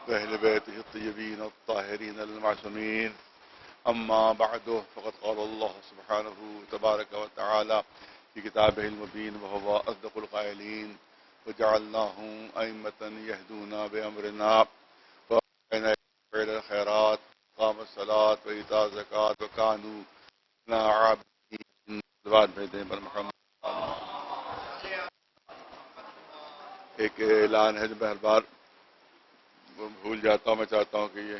وأهل بيته الطيبين الطاهرين المعصومين. أما بعد فقد قال الله سبحانه تبارك وتعالى في كتابه المبين وهو أصدق القائلين وجعلناهم أئمة يهدون بأمرنا وكانوا فعل الخيرات قام الصلاة وإيتاء الزكاة وكانوا لنا عابدين. بات بھیجیں پر محمد. ایک اعلان ہے جو میں ہر بار بھول جاتا ہوں. میں چاہتا ہوں کہ یہ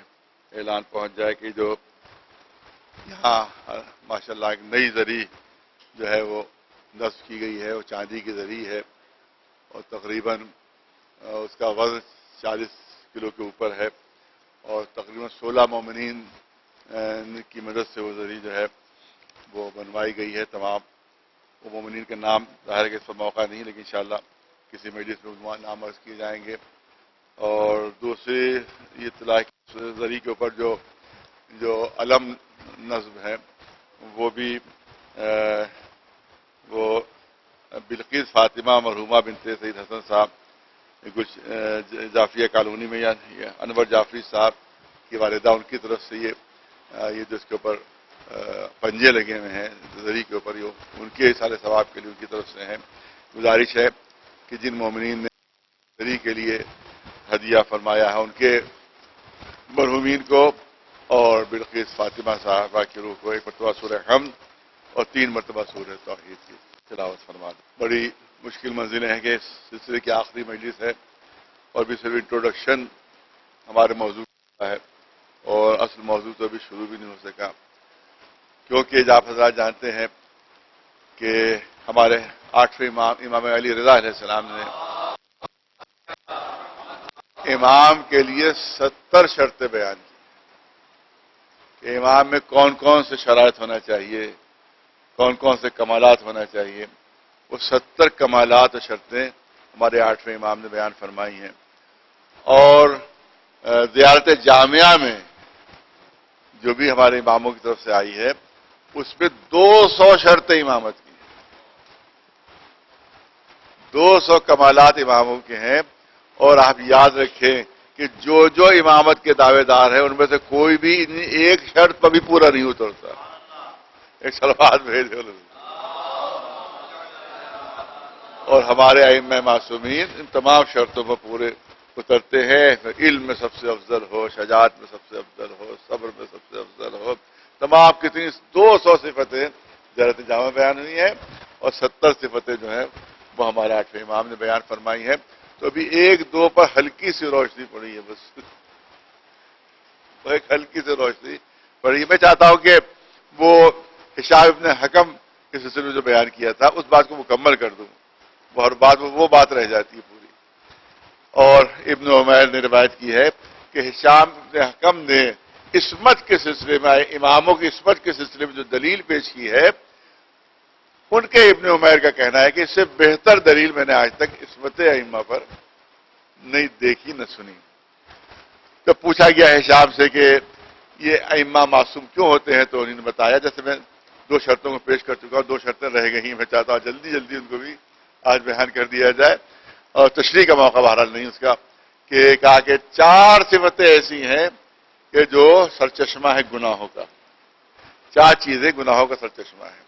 اعلان پہنچ جائے کہ جو یہاں ماشاءاللہ ایک نئی زری جو ہے وہ نصب کی گئی ہے، وہ چاندی کی زری ہے اور تقریباً اس کا وزن 40 کلو کے اوپر ہے اور تقریباً 16 مومنین کی مدد سے وہ زری جو ہے وہ بنوائی گئی ہے. تمام وہ مومنین کے نام ظاہر کہ اس پر موقع نہیں، لیکن انشاءاللہ کسی مجلس میں نام عرض کیے جائیں گے. اور دوسری یہ اطلاع زری کے اوپر جو علم نصب ہے وہ بھی وہ بلقیس فاطمہ مرحومہ بنت سید حسن صاحب کچھ جعفریہ کالونی میں یا انور جعفری صاحب کی والدہ ان کی طرف سے یہ جو اس کے اوپر پنجے لگے ہوئے ہیں زری کے اوپر، یہ ان کے سارے ثواب کے لیے ان کی طرف سے ہیں. گزارش ہے کہ جن مومنین نے زری کے لیے ہدیہ فرمایا ہے ان کے مرحومین کو اور بلقیس فاطمہ صاحبہ کی روح کو 1 مرتبہ سورہ حمد اور 3 مرتبہ سورہ توحید کی تلاوت فرما دیں. بڑی مشکل منزلیں ہیں کہ اس سلسلے کی آخری مجلس ہے اور بھی صرف انٹروڈکشن ہمارے موضوع کا ہے اور اصل موضوع تو ابھی شروع بھی نہیں ہو سکا، کیونکہ آپ حضرات جانتے ہیں کہ ہمارے 8ویں امام علی رضا علیہ السلام نے امام کے لیے 70 شرطیں بیان کی کہ امام میں کون کون سے شرائط ہونا چاہیے، کون کون سے کمالات ہونا چاہیے. وہ 70 کمالات و شرطیں ہمارے 8ویں امام نے بیان فرمائی ہیں. اور زیارت جامعہ میں جو بھی ہمارے اماموں کی طرف سے آئی ہے اس پہ 200 شرطیں امامت کی ہیں، 200 کمالات اماموں کے ہیں. اور آپ یاد رکھیں کہ جو امامت کے دعوے دار ہیں ان میں سے کوئی بھی ایک شرط پر بھی پورا نہیں اترتا. ایک سلوات بھیجو. اور ہمارے ائمہ معصومین ان تمام شرطوں پر پورے اترتے ہیں. علم میں سب سے افضل ہو، شجاعت میں سب سے افضل ہو، صبر میں سب سے افضل ہو، تمام کتنی 200 صفتیں زیارت جامع بیان ہوئی ہیں اور 70 صفتیں جو ہیں وہ ہمارے 8ویں امام نے بیان فرمائی ہیں. تو ابھی 1-2 پر ہلکی سی روشنی پڑی ہے، بس ایک ہلکی سی روشنی پڑی. میں چاہتا ہوں کہ وہ ہشام ابن حکم کے سلسلے میں جو بیان کیا تھا اس بات کو مکمل کر دوں، اور بعد میں وہ بات رہ جاتی ہے پوری. اور ابن عمیر نے روایت کی ہے کہ ہشام ابن حکم نے عصمت کے سلسلے میں، اماموں کی عصمت کے سلسلے میں جو دلیل پیش کی ہے، ان کے ابن عمیر کا کہنا ہے کہ اس سے بہتر دلیل میں نے آج تک عصمت ائمہ پر نہیں دیکھی نہ سنی. تو پوچھا گیا ہشام سے کہ یہ ائمہ معصوم کیوں ہوتے ہیں، تو انہوں نے بتایا، جیسے میں 2 شرطوں کو پیش کر چکا ہوں، 2 شرطیں رہ گئی ہیں، میں چاہتا ہوں جلدی جلدی ان کو بھی آج بیان کر دیا جائے اور تشریح کا موقع بہرحال نہیں اس کا. کہ کہا کہ 4 صفتیں ایسی ہیں کہ جو سرچشمہ ہے گناہوں کا. 4 چیزیں گناہوں کا سرچشمہ ہے.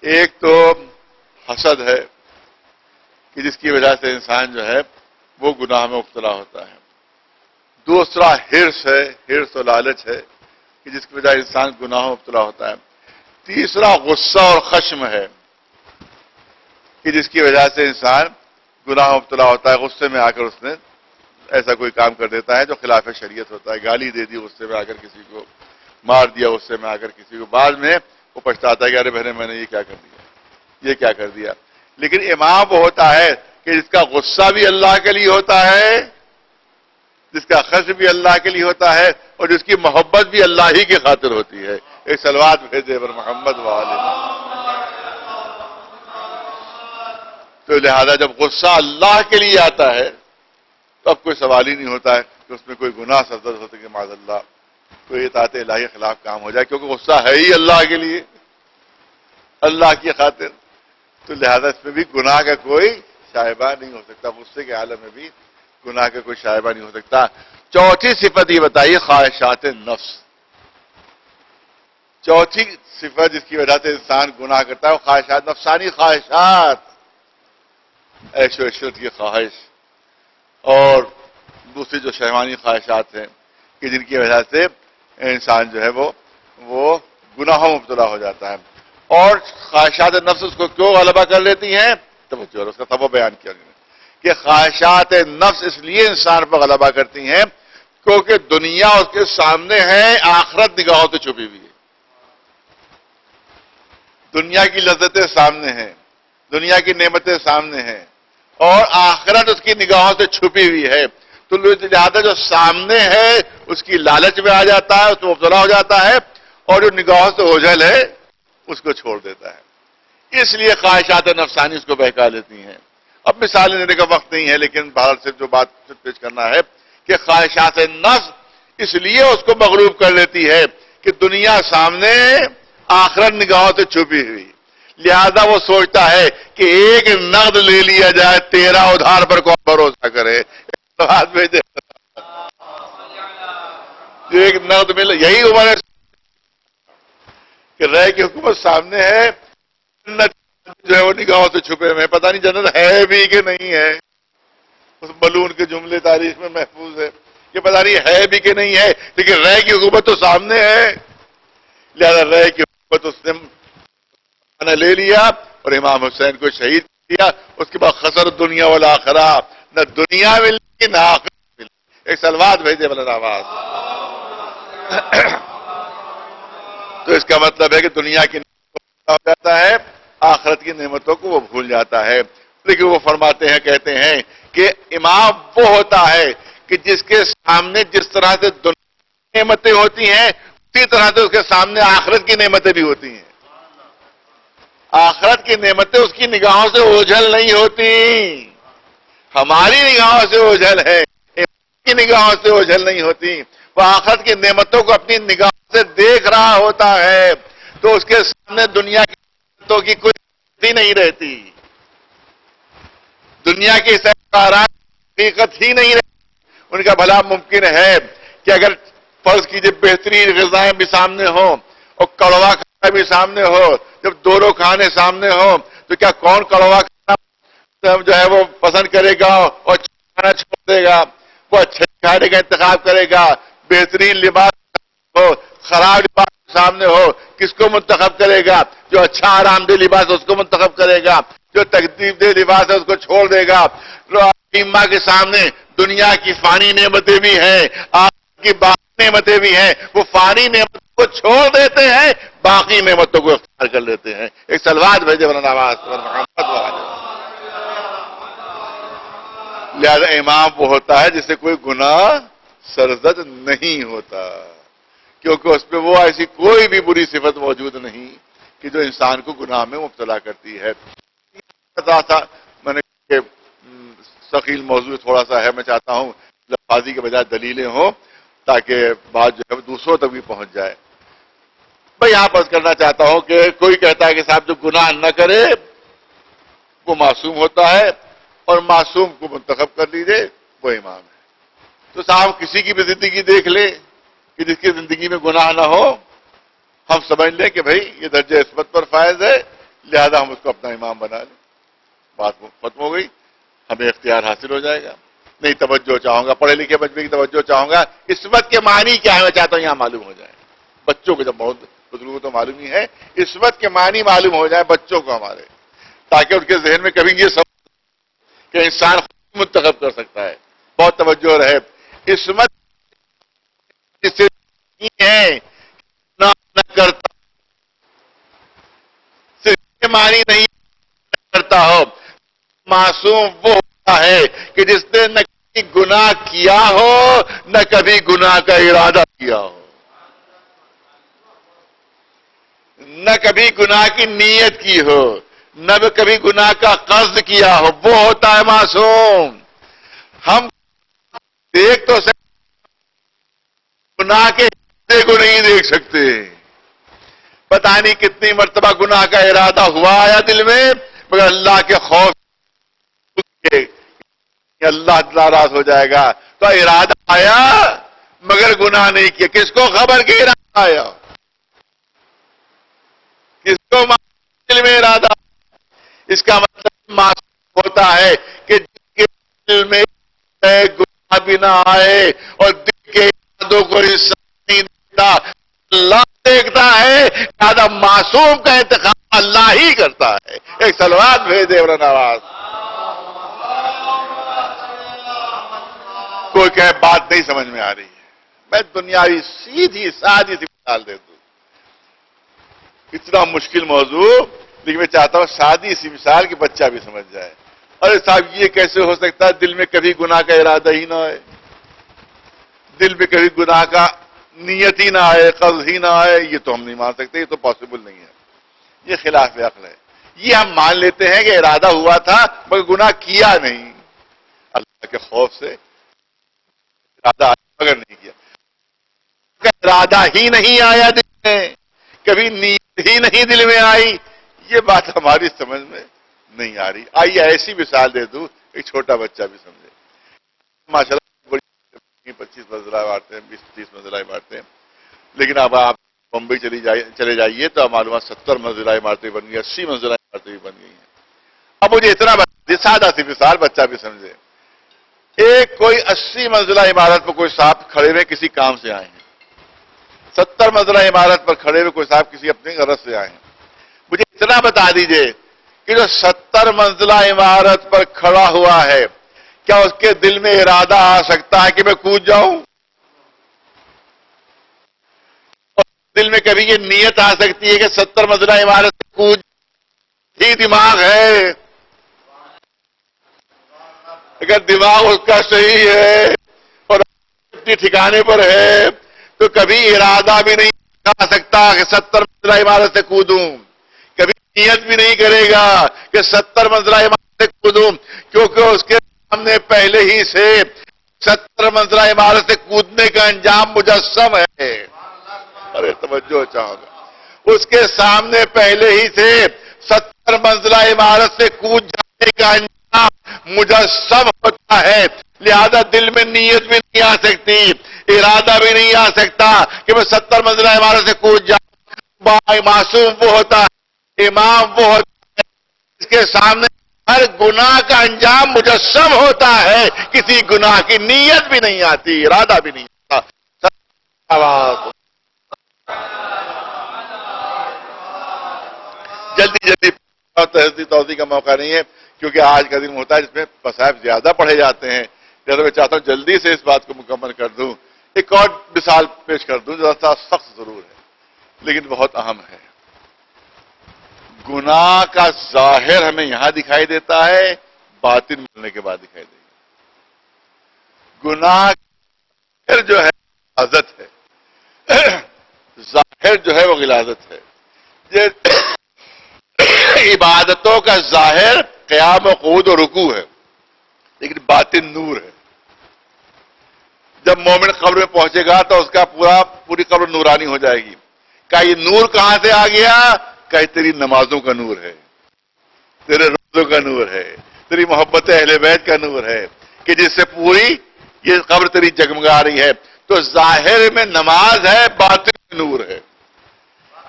ایک تو حسد ہے کہ جس کی وجہ سے انسان جو ہے وہ گناہ میں مبتلا ہوتا ہے. دوسرا حرص ہے، حرص و لالچ ہے کہ جس کی وجہ سے انسان گناہ میں مبتلا ہوتا ہے. تیسرا غصہ اور خشم ہے کہ جس کی وجہ سے انسان گناہ میں مبتلا ہوتا ہے. غصے میں آ کر اس نے ایسا کوئی کام کر دیتا ہے جو خلاف شریعت ہوتا ہے. گالی دے دی غصے میں آ کر کسی کو، مار دیا غصے میں آ کر کسی کو، بعد میں وہ پچھتاتا ہے کہ ارے بہنے میں نے یہ کیا کر دیا، یہ کیا کر دیا. لیکن امام وہ ہوتا ہے کہ جس کا غصہ بھی اللہ کے لیے ہوتا ہے، جس کا خشم بھی اللہ کے لیے ہوتا ہے اور جس کی محبت بھی اللہ ہی کی خاطر ہوتی ہے. ایک صلوات بھیجے پر محمد وآلہ. تو لہذا جب غصہ اللہ کے لیے آتا ہے تو اب کوئی سوال ہی نہیں ہوتا ہے کہ اس میں کوئی گناہ سرزد ہوتا کہ معاذ اللہ کوئی اطاعت الہی کے خلاف کام ہو جائے، کیونکہ غصہ ہے ہی اللہ کے لیے، اللہ کی خاطر. تو لہذا اس میں بھی گناہ کا کوئی شائبہ نہیں ہو سکتا. غصے کے عالم میں بھی گناہ کا کوئی شائبہ نہیں ہو سکتا. چوتھی صفت یہ بتائیے خواہشات نفس. چوتھی صفت جس کی وجہ سے انسان گناہ کرتا ہے وہ خواہشات، نفسانی خواہشات، عیش و عشرت کی خواہش، اور دوسری جو شہوانی خواہشات ہیں کہ جن کی وجہ سے انسان جو ہے وہ گناہوں میں مبتلا ہو جاتا ہے. اور خواہشات نفس اس کو کیوں غلبہ کر لیتی ہیں؟ توجہ، اس کا سبب بیان کیا گیا کہ خواہشات نفس اس لیے انسان پر غلبہ کرتی ہیں کیونکہ دنیا اس کے سامنے ہے، آخرت نگاہوں سے چھپی ہوئی ہے. دنیا کی لذتیں سامنے ہیں، دنیا کی نعمتیں سامنے ہیں، اور آخرت اس کی نگاہوں سے چھپی ہوئی ہے. تو لہذا جو سامنے ہے اس کی لالچ میں آ جاتا ہے، اس میں مبتلا ہو جاتا ہے، اور جو نگاہوں سے اوجھل ہے اس کو چھوڑ دیتا ہے. اس لیے خواہشات نفسانی اس کو بہکا لیتی ہیں. اب مثالیں دینے کا وقت نہیں ہے، لیکن بھارت سے جو بات پیش کرنا ہے کہ خواہشات نفس اس لیے اس کو مغلوب کر لیتی ہے کہ دنیا سامنے، آخرت نگاہوں سے چھپی ہوئی. لہذا وہ سوچتا ہے کہ ایک نقد لے لیا جائے، تیرا ادھار پر کون بھروسہ کرے. بات بھیجے ایک نقد مل، یہی عمر ہے کہ رہ کی حکومت سامنے ہے، جو ہے وہ نگاہوں سے چھپے ہوئے، پتہ نہیں جنت ہے بھی کہ نہیں ہے. اس بلون کے جملے تاریخ میں محفوظ ہے کہ پتہ نہیں ہے بھی کہ نہیں ہے، لیکن رہ کی حکومت تو سامنے ہے. لہذا رہ کی حکومت اس نے لے لیا اور امام حسین کو شہید کیا. اس کے بعد خسر دنیا والآخرہ، نہ دنیا ملی نہ آخرت ملی. ایک سلوات بھیجے بلند آواز. تو اس کا مطلب ہے کہ دنیا کی نعمتوں ہو جاتا ہے، آخرت کی نعمتوں کو وہ بھول جاتا ہے. لیکن وہ فرماتے ہیں، کہتے ہیں کہ امام وہ ہوتا ہے کہ جس کے سامنے جس طرح سے دنیا کی نعمتیں ہوتی ہیں اسی طرح سے اس کے سامنے آخرت کی نعمتیں بھی ہوتی ہیں. آخرت کی نعمتیں اس کی نگاہوں سے اوجھل نہیں ہوتی، ہماری نگاہوں سے اوجھل ہے، کی نگاہوں سے اوجھل نہیں ہوتی. وہ آخرت کی نعمتوں کو اپنی نگاہوں سے دیکھ رہا ہوتا ہے تو اس کے سامنے دنیا کی نعمتوں کی کوئی حقیقت نہیں رہتی، دنیا کی حقیقت ہی نہیں رہتی. ان کا بھلا ممکن ہے کہ اگر فرض کیجئے بہترین غذائیں بھی سامنے ہوں اور کڑوا کھانا بھی سامنے ہو، جب دونوں کھانے سامنے ہوں تو کیا کون کڑوا کھانا جو ہے وہ پسند کرے گا اور کھانا چھوڑ دے گا؟ وہ اچھے کھانے کا انتخاب کرے گا. بہترین لباس ہو، خراب لباس سامنے ہو، کس کو منتخب کرے گا؟ جو اچھا آرام دہ لباس ہے اس کو منتخب کرے گا، جو تکلیف دہ لباس ہے اس کو چھوڑ دے گا. ماں کے سامنے دنیا کی فانی نعمتیں بھی ہیں، آخرت کی باقی نعمتیں بھی ہیں، وہ فانی نعمتوں کو چھوڑ دیتے ہیں، باقی نعمتوں کو اختیار کر لیتے ہیں. ایک سلوات بھیجے بلند آواز پر محمد والے. لہذا امام وہ ہوتا ہے جس سے کوئی گناہ سرزد نہیں ہوتا، کیونکہ اس پہ وہ ایسی کوئی بھی بری صفت موجود نہیں کہ جو انسان کو گناہ میں مبتلا کرتی ہے. میں نے ثقیل موضوع تھوڑا سا ہے، میں چاہتا ہوں لفاظی کے بجائے دلیلیں ہوں تاکہ بات جو ہے دوسروں تک بھی پہنچ جائے. میں یہاں پر کرنا چاہتا ہوں کہ کوئی کہتا ہے کہ صاحب جو گناہ نہ کرے وہ معصوم ہوتا ہے اور معصوم کو منتخب کر لیجیے وہ امام ہے. تو صاحب کسی کی بھی زندگی دیکھ لے کہ جس کی زندگی میں گناہ نہ ہو، ہم سمجھ لیں کہ بھائی یہ درجہ عصمت پر فائز ہے، لہذا ہم اس کو اپنا امام بنا لیں. بات ختم ہو گئی، ہمیں اختیار حاصل ہو جائے گا. نہیں توجہ چاہوں گا، پڑھے لکھے بچے کی توجہ چاہوں گا. عصمت کے معنی کیا ہے میں چاہتا ہوں یہاں معلوم ہو جائے. بچوں کو جب بہت بزرگوں تو معلوم ہی ہے، عصمت کے معنی معلوم ہو جائے بچوں کو ہمارے، تاکہ ان کے ذہن میں کبھی یہ سب کہ انسان خود منتخب کر سکتا ہے. بہت توجہ رہے. عصمت سے ہے نہ کرتا، صرف معنی نہیں کرتا ہو. معصوم وہ ہوتا ہے کہ جس نے نہ کبھی گناہ کیا ہو نہ کبھی گناہ کا ارادہ کیا ہو، نہ کبھی گناہ کی نیت کی ہو، نہ کبھی گناہ کا قصد کیا ہو. وہ ہوتا ہے معصوم. ہم دیکھ تو گناہ کے حصے کو نہیں دیکھ سکتے. پتہ نہیں کتنی مرتبہ گناہ کا ارادہ ہوا آیا دل میں، مگر اللہ کے خوف کہ اللہ ناراض ہو جائے گا تو ارادہ آیا مگر گناہ نہیں کیا. کس کو خبر کہ ارادہ آیا؟ کس کو دل میں ارادہ؟ اس کا مطلب معصوم ہوتا ہے کہ جس کے دل میں گناہ بھی نہ آئے اور دل کے ارادوں کو انسان نہیں دیکھتا، اللہ دیکھتا ہے. لہذا معصوم کا انتخاب اللہ ہی کرتا ہے. ایک صلوات بھیجے ابن نواز. کوئی کہے بات نہیں سمجھ میں آ رہی ہے، میں دنیاوی سیدھی سادی سی مثال دے دوں. اتنا مشکل موضوع، لیکن میں چاہتا ہوں سادی سی مثال کہ بچہ بھی سمجھ جائے. ارے صاحب یہ کیسے ہو سکتا ہے دل میں کبھی گناہ کا ارادہ ہی نہ آئے، دل میں کبھی گناہ کا نیت ہی نہ آئے، قصد ہی نہ آئے؟ یہ تو ہم نہیں مان سکتے، یہ تو پاسبل نہیں ہے، یہ خلاف عقل ہے. یہ ہم مان لیتے ہیں کہ ارادہ ہوا تھا مگر گناہ کیا نہیں. اللہ کے خوف سے ارادہ آیا مگر نہیں کیا. ارادہ ہی نہیں آیا دل میں، کبھی نیت ہی نہیں دل میں آئی، یہ بات ہماری سمجھ میں نہیں آ رہی. آئیے ایسی مثال دے دوں ایک چھوٹا بچہ بھی سمجھے. ماشاءاللہ بڑی 25 منزلہ بانٹتے ہیں، 20-30 منزلہ بانٹتے ہیں، لیکن اب آپ بمبئی چلے جائیے تو معلومات 70 منزلہ عمارتیں بن گئی، 80 منزلہ عمارتیں بھی بن گئی ہیں. اب مجھے اتنا سادہ سی مثال بچہ بھی سمجھے. ایک کوئی 80 منزلہ عمارت پر کوئی صاحب کھڑے ہوئے کسی کام سے آئے ہیں، 70 منزلہ عمارت پر کھڑے ہوئے کوئی صاحب کسی اپنے غرض سے آئے ہیں. مجھے اتنا بتا دیجئے کہ جو 70 منزلہ عمارت پر کھڑا ہوا ہے، کیا اس کے دل میں ارادہ آ سکتا ہے کہ میں کود جاؤں؟ دل میں کبھی یہ نیت آ سکتی ہے کہ 70 منزلہ عمارت سے کود؟ ہی دماغ ہے. اگر دماغ اس کا صحیح ہے اور ٹھکانے پر ہے تو کبھی ارادہ بھی نہیں آ سکتا کہ 70 منزلہ عمارت سے کودوں. کبھی نیت بھی نہیں کرے گا کہ 70 منزلہ عمارت سے کودوں، کیونکہ اس کے سامنے پہلے ہی سے 70 منزلہ عمارت سے کودنے کا انجام مجسم ہے. ارے توجہ چاہوں گا، اس کے سامنے پہلے ہی سے 70 منزلہ عمارت سے کود جانے کا انجام مجسم ہوتا ہے. لہذا دل میں نیت بھی نہیں آ سکتی، ارادہ بھی نہیں آ سکتا کہ میں 70 منزلہ عمارت سے کود جاؤں. معصوم وہ ہوتا ہے، امام وہ ہوتا ہے اس کے سامنے ہر گناہ کا انجام مجسم ہوتا ہے. کسی گناہ کی نیت بھی نہیں آتی، ارادہ بھی نہیں آتا. جلدی توضیح کا موقع نہیں ہے کیونکہ آج کا دن ہوتا ہے جس میں مصائب زیادہ پڑھے جاتے ہیں. لہذا میں چاہتا ہوں جلدی سے اس بات کو مکمل کر دوں. ایک اور مثال پیش کر دوں جو سخت ضرور ہے لیکن بہت اہم ہے. گناہ کا ظاہر ہمیں یہاں دکھائی دیتا ہے، باطن ملنے کے بعد دکھائی دے گا. گناہ جو ہے غلاظت ہے، ظاہر جو ہے وہ غلاظت ہے. عبادتوں کا ظاہر قیام و قعود و رکوع ہے لیکن باطن نور ہے. جب مومن قبر میں پہنچے گا تو اس کا پوری قبر نورانی ہو جائے گی. کہ یہ نور کہاں سے آ گیا؟ کہ تیری نمازوں کا نور ہے، تیرے روزوں کا نور ہے، تیری محبت اہل بیت کا نور ہے کہ جس سے پوری یہ قبر تیری جگمگا رہی ہے. تو ظاہر میں نماز ہے، باطن میں نور ہے.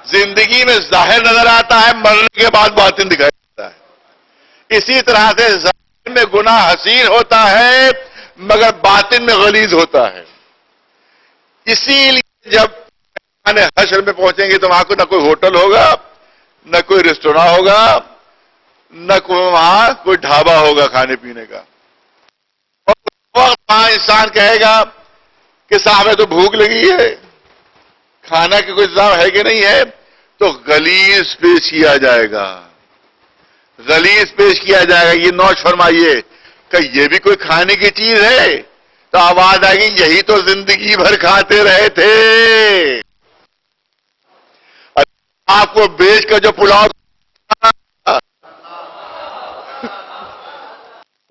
زندگی میں ظاہر نظر آتا ہے، مرنے کے بعد باطن دکھائی دیتا ہے. اسی طرح سے ظاہر میں گناہ حسین ہوتا ہے مگر باطن میں غلیظ ہوتا ہے. اسی لیے جب حشر میں پہنچیں گے تو وہاں کو نہ کوئی ہوٹل ہوگا، نہ کوئی ریسٹوراں ہوگا، نہ کوئی وہاں کوئی ڈھابا ہوگا کھانے پینے کا. اور وقت وہاں انسان کہے گا کہ صاحب تو بھوک لگی ہے، کھانا کی کوئی انتظام ہے کہ نہیں ہے، تو غلیظ پیش کیا جائے گا، غلیظ پیش کیا جائے گا. یہ نوش فرمائیے کہ یہ بھی کوئی کھانے کی چیز ہے؟ تو آواز آئے گی یہی تو زندگی بھر کھاتے رہے تھے. آپ کو بیچ کر جو پلاؤ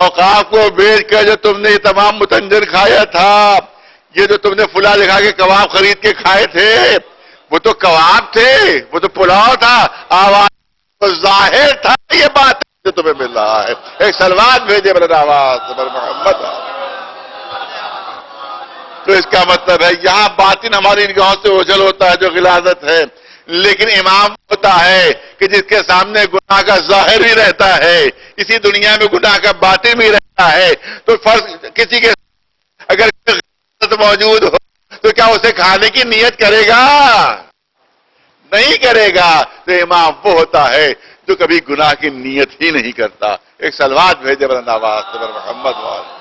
اوقاف کو بیچ کر جو تم نے یہ تمام متنجر کھایا تھا، یہ جو تم نے فلا دکھا کے کباب خرید کے کھائے تھے، وہ تو کباب تھے، وہ تو پلاؤ تھا. آواز تو ظاہر تھا یہ بات جو تمہیں مل رہا ہے. ایک سلوات بھیجے برد آواز محمد. تو اس کا مطلب ہے یہاں باطن ہماری نگاہوں سے اوجھل ہوتا ہے جو غلاظت ہے، لیکن امام ہوتا ہے کہ جس کے سامنے گناہ کا ظاہر بھی رہتا ہے، اسی دنیا میں گناہ کا باطن بھی رہتا ہے، تو فرض کسی کے اگر غلاظت موجود ہو تو کیا اسے کھانے کی نیت کرے گا؟ نہیں کرے گا۔ تو امام وہ ہوتا ہے جو کبھی گناہ کی نیت ہی نہیں کرتا۔ ایک صلوات بھیجے بلند آواز سے بر محمد وآلہ۔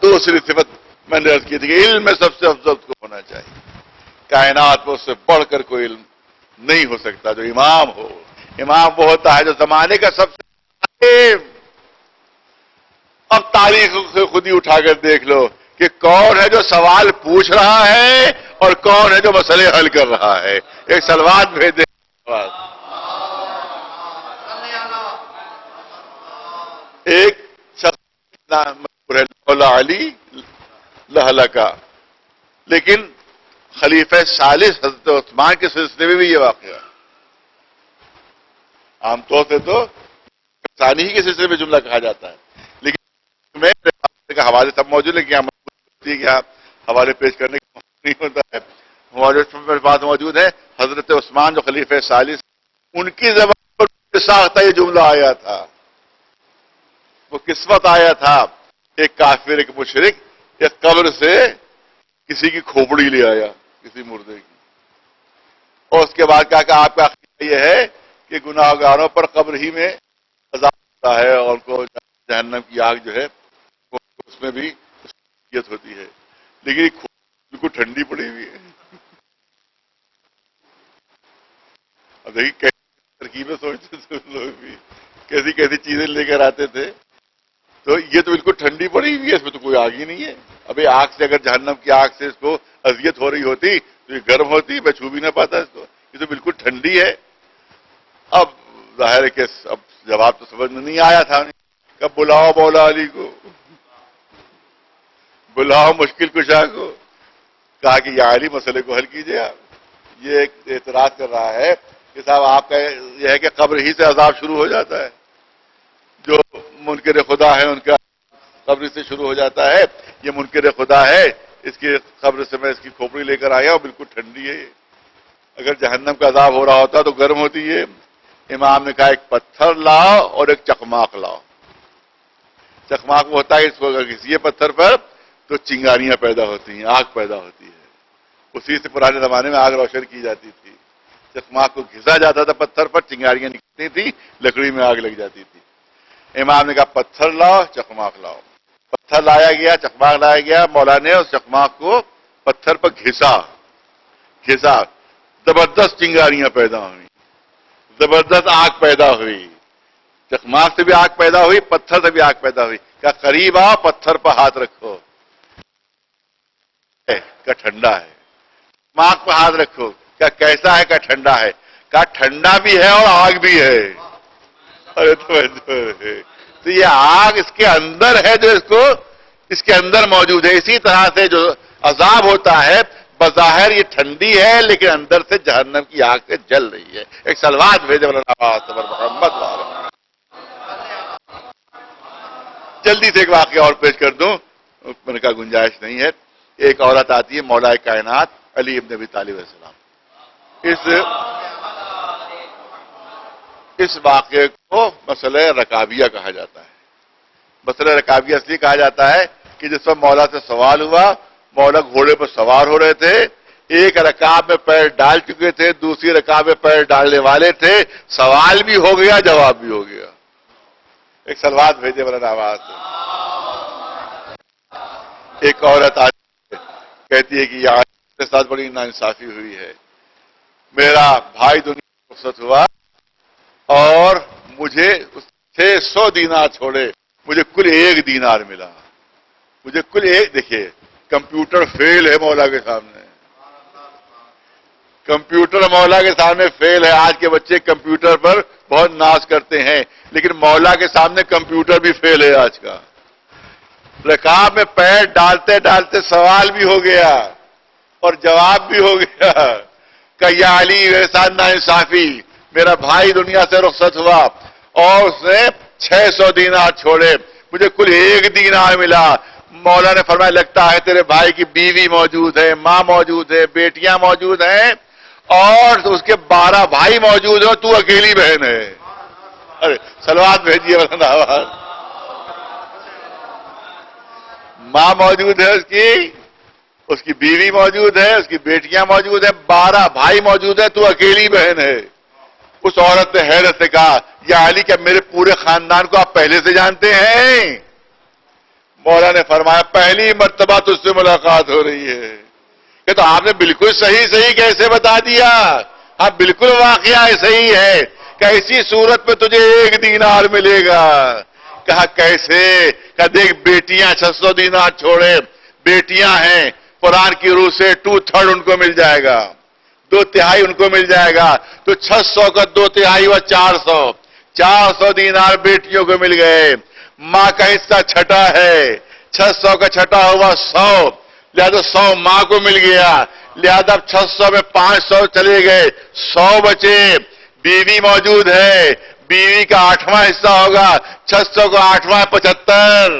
دوسری صفت میں نے عرض کی تھی کہ علم میں سب سے افضل کو ہونا چاہیے، کائنات میں اس سے بڑھ کر کوئی علم نہیں ہو سکتا جو امام ہو۔ امام وہ ہوتا ہے جو زمانے کا سب سے، اب تاریخ سے خود ہی اٹھا کر دیکھ لو کہ کون ہے جو سوال پوچھ رہا ہے اور کون ہے جو مسئلے حل کر رہا ہے۔ ایک صلوات بھیج دے۔ ایک شخص مولا علی لہلا کا، لیکن خلیفہ ثالث حضرت عثمان کے سلسلے میں بھی یہ واقعہ، عام طور سے تو ثانی ہی کے سلسلے میں جملہ کہا جاتا ہے، لیکن میں کا حوالے سب موجود ہے کہ یہاں حوالے پیش کرنے کا نہیں ہوتا ہے۔ ہمارے پاس موجود ہے حضرت عثمان جو خلیفہ ثالث، ان کی زبان پر ساختہ یہ جملہ آیا تھا، وہ قسمت آیا تھا، ایک کافر ایک مشرک ایک قبر سے کسی کی کھوپڑی لے آیا، کسی مردے کی، اور اس کے بعد کہا کہ آپ کا عقیدہ یہ ہے کہ گناہ گاروں پر قبر ہی میں عذاب ہوتا ہے اور ان کو جہنم کی آگ جو ہے اس میں بھی ہوتی ہے، لیکن بالکل ٹھنڈی پڑی ہوئی ہے۔ اب دیکھیے کیسی ترکیبیں سوچتے تھے لوگ بھی، کیسی کیسی چیزیں لے کر آتے تھے، تو یہ تو بالکل ٹھنڈی پڑی ہوئی ہے، اس میں تو کوئی آگ ہی نہیں ہے۔ ابھی آگ سے اگر جہنم کی آگ سے اس کو اذیت ہو رہی ہوتی تو یہ گرم ہوتی، میں چھو بھی نہ پاتا اس کو، یہ تو بالکل ٹھنڈی ہے۔ اب ظاہر ہے کہ اب جواب تو سمجھ میں نہیں آیا تھا، کب بلاؤ مولا علی کو، بلاؤ مشکل کشا کو، کہا کہ یا علی مسئلے کو حل کیجئے آپ۔ یہ ایک اعتراض کر رہا ہے کہ صاحب آپ کا یہ ہے کہ قبر ہی سے عذاب شروع ہو جاتا ہے، جو منکر خدا ہے ان کا قبر سے شروع ہو جاتا ہے، یہ منکر خدا ہے، اس کی قبر سے میں اس کی کھوپڑی لے کر آیا ہوں، بالکل ٹھنڈی ہے، اگر جہنم کا عذاب ہو رہا ہوتا تو گرم ہوتی ہے۔ امام نے کہا ایک پتھر لاؤ اور ایک چخماق لاؤ۔ چخماق وہ ہوتا ہے اس کو اگر کسی پتھر پر تو چنگاریاں پیدا ہوتی ہیں، آگ پیدا ہوتی ہے، اسی سے پرانے زمانے میں آگ روشن کی جاتی تھی۔ چخماق کو گھسا جاتا تھا پتھر پر، چنگاریاں نکلتی تھی، لکڑی میں آگ لگ جاتی تھی۔ امام نے کہا پتھر لاؤ چخماق لاؤ، پتھر لایا گیا، چخماق لایا گیا، مولا نے اس چخماق کو پتھر پر گھسا، زبردست چنگاریاں پیدا ہوئی، زبردست آگ پیدا ہوئی، چخماق سے بھی آگ پیدا ہوئی، پتھر سے بھی آگ پیدا ہوئی۔ کہا قریب آؤ، پتھر پر ہاتھ رکھو، کہا ٹھنڈا ہے، چخماق پر ہاتھ رکھو، کہا کیسا ہے، کہا ٹھنڈا ہے، کہا ٹھنڈا بھی ہے اور آگ بھی ہے۔ ارے تو یہ آگ اس کے اندر ہے، جو اس کے اندر موجود ہے۔ اسی طرح سے جو عذاب ہوتا ہے بظاہر یہ ٹھنڈی ہے، لیکن اندر سے جہنم کی آگ سے جل رہی ہے۔ ایک صلوات بھیجے محمد وآلہ۔ جلدی سے ایک واقعہ اور پیش کر دوں، میں نے کہا گنجائش نہیں ہے۔ ایک عورت آتی ہے مولا کائنات علی ابن ابی طالب علیہ السلام، اس واقعے کو مسئلہ رکابیہ کہا جاتا ہے۔ مسئلہ رکابیہ اس لیے کہا جاتا ہے کہ جس وقت مولا سے سوال ہوا، مولا گھوڑے پر سوار ہو رہے تھے، ایک رکاب میں پیر ڈال چکے تھے، دوسری رکاب میں پیر ڈالنے والے تھے، سوال بھی ہو گیا جواب بھی ہو گیا۔ ایک صلوات بھیجے بلند آواز سے۔ ایک عورت آتی ہے، کہتی ہے کہ یہ کے ساتھ بڑی ناانصافی ہوئی ہے، میرا بھائی دنیا میں رخصت ہوا اور مجھے 600 دینار چھوڑے، مجھے کل 1 دینار ملا، مجھے کل 1۔ دیکھیے کمپیوٹر فیل ہے مولا کے سامنے، کمپیوٹر مولا کے سامنے فیل ہے۔ آج کے بچے کمپیوٹر پر بہت ناز کرتے ہیں، لیکن مولا کے سامنے کمپیوٹر بھی فیل ہے آج کا۔ رکاب میں پیر ڈالتے ڈالتے سوال بھی ہو گیا اور جواب بھی ہو گیا کہ یا علی میرے ساتھ ناانصافی، میرا بھائی دنیا سے رخصت ہوا اور اس نے 600 دینار چھوڑے، مجھے کل 1 دینار ملا، مولا نے فرمایا لگتا ہے تیرے بھائی کی بیوی موجود ہے، ماں موجود ہے، بیٹیاں موجود ہیں اور اس کے 12 بھائی موجود ہیں، تو اکیلی بہن ہے. ارے صلوات بھیجیے مولانا آواز. ماں موجود ہے اس کی بیوی موجود ہے، اس کی بیٹیاں موجود ہیں، 12 بھائی موجود ہیں، تو اکیلی بہن ہے. اس عورت نے حیرت سے کہا یا علی کیا میرے پورے خاندان کو آپ پہلے سے جانتے ہیں؟ مولا نے فرمایا پہلی مرتبہ تجھ سے ملاقات ہو رہی ہے. کہ تو آپ نے بالکل صحیح کیسے بتا دیا؟ ہاں بالکل واقعہ صحیح ہے کہ اسی صورت میں تجھے 1 دینار ملے گا. کہا کیسے؟ کہا دیکھ بیٹیاں 600 دینار چھوڑے، بیٹیاں ہیں قرآن کی روح سے 2/3 ان کو مل جائے گا، 2/3 ان کو مل جائے گا. تو 600 کا 2/3 ہوا 400 دینار بیٹیوں کو مل گئے. ماں کا حصہ چھٹا ہے، 600 کا چھٹا ہوا 100، لہذا 100 ماں کو مل گیا. لہذا 600 میں 500 چلے گئے، 100 بچے. بیوی موجود ہے، بیوی کا 8واں حصہ ہوگا، 600 کو 8واں 75،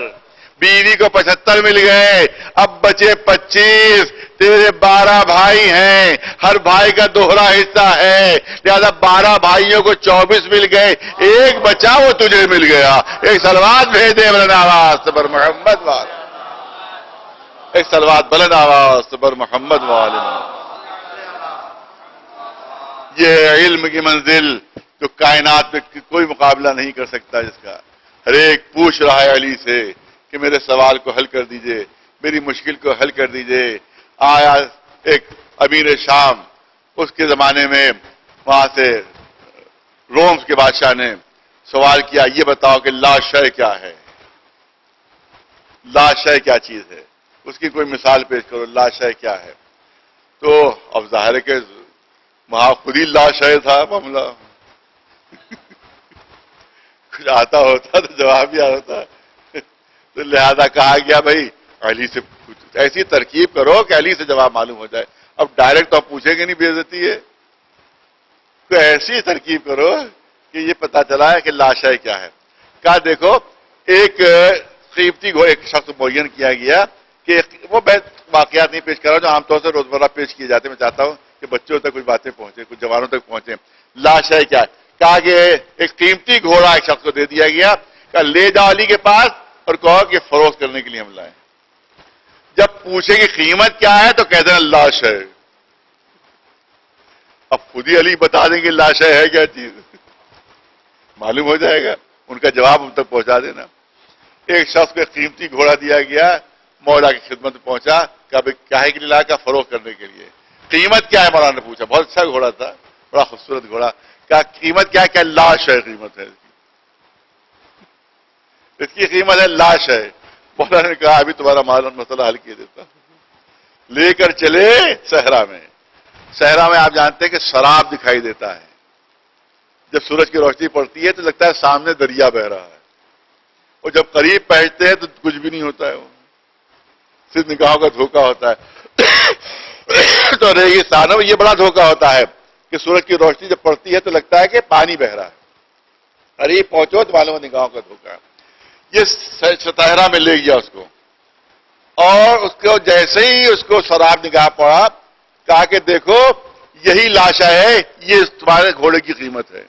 بیوی کو 75 مل گئے. اب بچے 25. تیرے 12 بھائی ہیں، ہر بھائی کا دوہرا حصہ ہے، لہذا 12 بھائیوں کو 24 مل گئے. ایک بچا وہ تجھے مل گیا. ایک صلوات بھیج دے بلند آواز پر محمد وال، ایک صلوات بلند آواز پر محمد وال. یہ علم کی منزل جو کائنات میں کوئی مقابلہ نہیں کر سکتا جس کا. ہر ایک پوچھ رہا ہے علی سے کہ میرے سوال کو حل کر دیجئے، میری مشکل کو حل کر دیجئے. آیا ایک امیر شام، اس کے زمانے میں وہاں سے رومز کے بادشاہ نے سوال کیا یہ بتاؤ کہ لا شے کیا ہے؟ لا شے کیا چیز ہے؟ اس کی کوئی مثال پیش کرو، لا شے کیا ہے؟ تو اب ظاہر ہے کہ وہاں خود ہی لا شے تھا معاملہ. کچھ آتا ہوتا تو جواب ہی آتا. تو لہذا کہا گیا بھائی علی سے ایسی ترکیب کرو کہ علی سے جواب معلوم ہو جائے. اب ڈائریکٹ تو آپ پوچھیں گے نہیں، بے عزتی ہے. تو ایسی ترکیب کرو کہ یہ پتا چلا ہے کہ لا شے کیا ہے. کہا دیکھو ایک قیمتی گھوڑا ایک شخص معین کیا گیا کہ وہ واقعات نہیں پیش کر رہا جو عام طور سے روزمرہ پیش کیے جاتے. میں چاہتا ہوں کہ بچوں تک کچھ باتیں پہنچے، کچھ جوانوں تک پہنچے. لا شے کیا ہے؟ کہا کہ ایک قیمتی گھوڑا ایک شخص کو دے دیا گیا. کہا لے جاؤ علی کے پاس اور کہو کہ فروخت کرنے کے لیے ہم لائیں. جب پوچھے کہ قیمت کیا ہے تو کہتے ہیں لا شے. اب خود ہی علی بتا دیں گے لا شے ہے کیا چیز، معلوم ہو جائے گا. ان کا جواب ہم تک پہنچا دینا. ایک شخص کو قیمتی گھوڑا دیا گیا، مولا کی خدمت میں پہنچا. کہا بھائی کاہے کے لیے لایا؟ کا فروخت کرنے کے لیے. قیمت کیا ہے؟ مولانا نے پوچھا. بہت اچھا گھوڑا تھا، بڑا خوبصورت گھوڑا. کہا قیمت کیا ہے؟ کیا لا شے قیمت ہے اس کی قیمت ہے لا شے. مولانا نے کہا ابھی تمہارا مسئلہ حل کیے دیتا. لے کر چلے صحرا میں. صحرا میں آپ جانتے ہیں کہ شراب دکھائی دیتا ہے. جب سورج کی روشنی پڑتی ہے تو لگتا ہے سامنے دریا بہ رہا ہے، اور جب قریب پہنچتے ہیں تو کچھ بھی نہیں ہوتا ہے، وہ صرف نگاہوں کا دھوکہ ہوتا ہے. تو ریگستانوں میں یہ بڑا دھوکہ ہوتا ہے کہ سورج کی روشنی جب پڑتی ہے تو لگتا ہے کہ پانی بہ رہا ہے، قریب پہنچو تو معلوم نگاہوں کا دھوکہ ہے. یہ صحرا میں لے گیا اس کو، اور اس کو جیسے ہی اس کو شراب نگاہ پڑا کہا کہ دیکھو یہی لاشا ہے، یہ تمہارے گھوڑے کی قیمت ہے.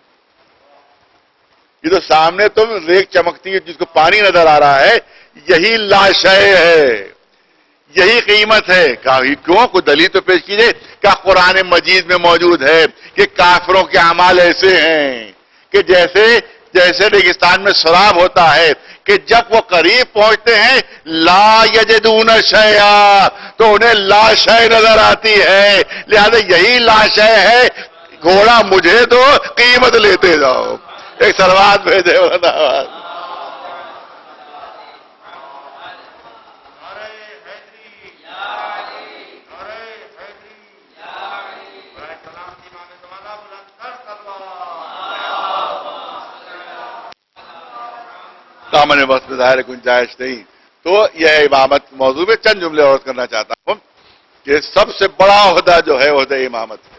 یہ تو سامنے تم ریگ چمکتی ہے جس کو پانی نظر آ رہا ہے، یہی لاشا ہے، یہی قیمت ہے. کہا کیوں؟ کوئی دلیل تو پیش کیجئے. کہا قرآن مجید میں موجود ہے کہ کافروں کے اعمال ایسے ہیں کہ جیسے ریگستان میں شراب ہوتا ہے کہ جب وہ قریب پہنچتے ہیں لا یجدون شیئا تو انہیں لا شے نظر آتی ہے. لہذا یہی لا شے ہے، گھوڑا مجھے دو، قیمت لیتے جاؤ. ایک صلوات بھیجے آواز. سامنے وقت میں ظاہر گنجائش نہیں. تو یہ امامت موضوع میں چند جملے اور کرنا چاہتا ہوں کہ سب سے بڑا عہدہ جو ہے عہدہ امامت ہے.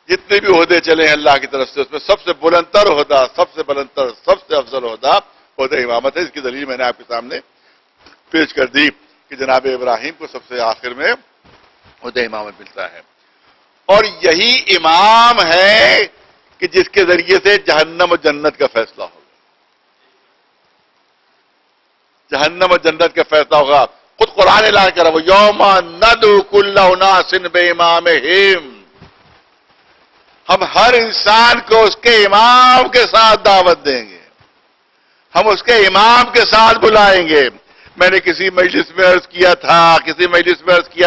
جتنے بھی عہدے چلے ہیں اللہ کی طرف سے اس میں سب سے بلندتر عہدہ، سب سے بلندتر، سب سے افضل عہدہ عہدہ امامت ہے. اس کی دلیل میں نے آپ کے سامنے پیش کر دی کہ جناب ابراہیم کو سب سے آخر میں عہدہ امامت ملتا ہے. اور یہی امام ہے کہ جس کے ذریعے سے جہنم اور جنت کا فیصلہ ہوگا. جہنم اور جنت کا فیصلہ ہوگا. خود قرآن اعلان کر رہا وہ یوم ندعو کل اناس بامامہم. ہم ہر انسان کو اس کے امام کے ساتھ دعوت دیں گے, ہم اس کے امام کے ساتھ بلائیں گے. میں نے کسی مجلس میں عرض کیا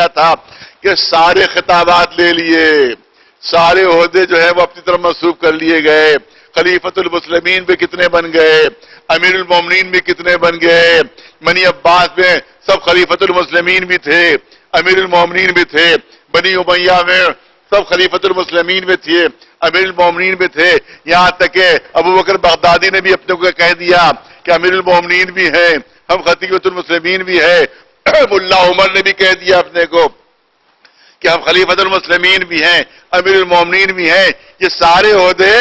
تھا کہ سارے خطابات لے لیے, سارے عہدے جو ہے وہ اپنی طرف منسوب کر لیے گئے. خلیفۃ المسلمین بھی کتنے بن گئے, امیر المومنین بھی کتنے بن گئے. بنی عباس میں سب خلیفۃ المسلمین بھی تھے, امیر المومنین بھی تھے. بنی امیہ میں سب خلیفۃ المسلمین میں تھے, امیر المومنین بھی تھے. یہاں تک کہ ابو بکر بغدادی نے بھی اپنے کو کہہ دیا کہ امیر المومنین بھی ہیں, ہم خطیبۃ المسلمین بھی ہے. ملا عمر نے بھی کہہ دیا اپنے کو کہ ہم خلیفۃ المسلمین بھی ہیں, امیر المومنین بھی ہیں. یہ سارے عہدے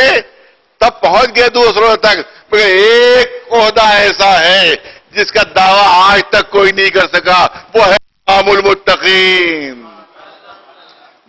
تب پہنچ گئے دوسروں تک, مگر ایک عہدہ ایسا ہے جس کا دعویٰ آج تک کوئی نہیں کر سکا, وہ ہے امام المتقین.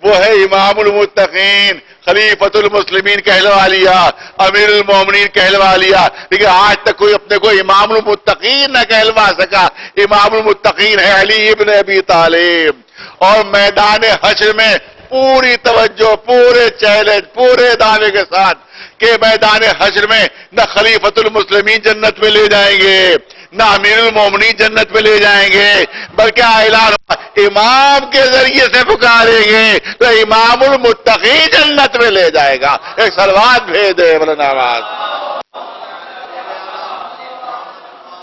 وہ ہے امام المتقین, خلیفۃ المسلمین کہلوا لیا, امیر المومنین کہلوا لیا, لیکن آج تک کوئی اپنے کو امام المتقین نہ کہلوا سکا. امام المتقین ہے علی ابن ابی طالب. اور میدان حشر میں پوری توجہ, پورے چیلنج, پورے دعوے کے ساتھ کہ میدان حشر میں نہ خلیفۃ المسلمین جنت میں لے جائیں گے, نہ امیر المومنین جنت میں لے جائیں گے, بلکہ اعلان امام کے ذریعے سے پکاریں گے تو امام المتقی جنت میں لے جائے گا. ایک سلوات بھیج دے مولانا آواز.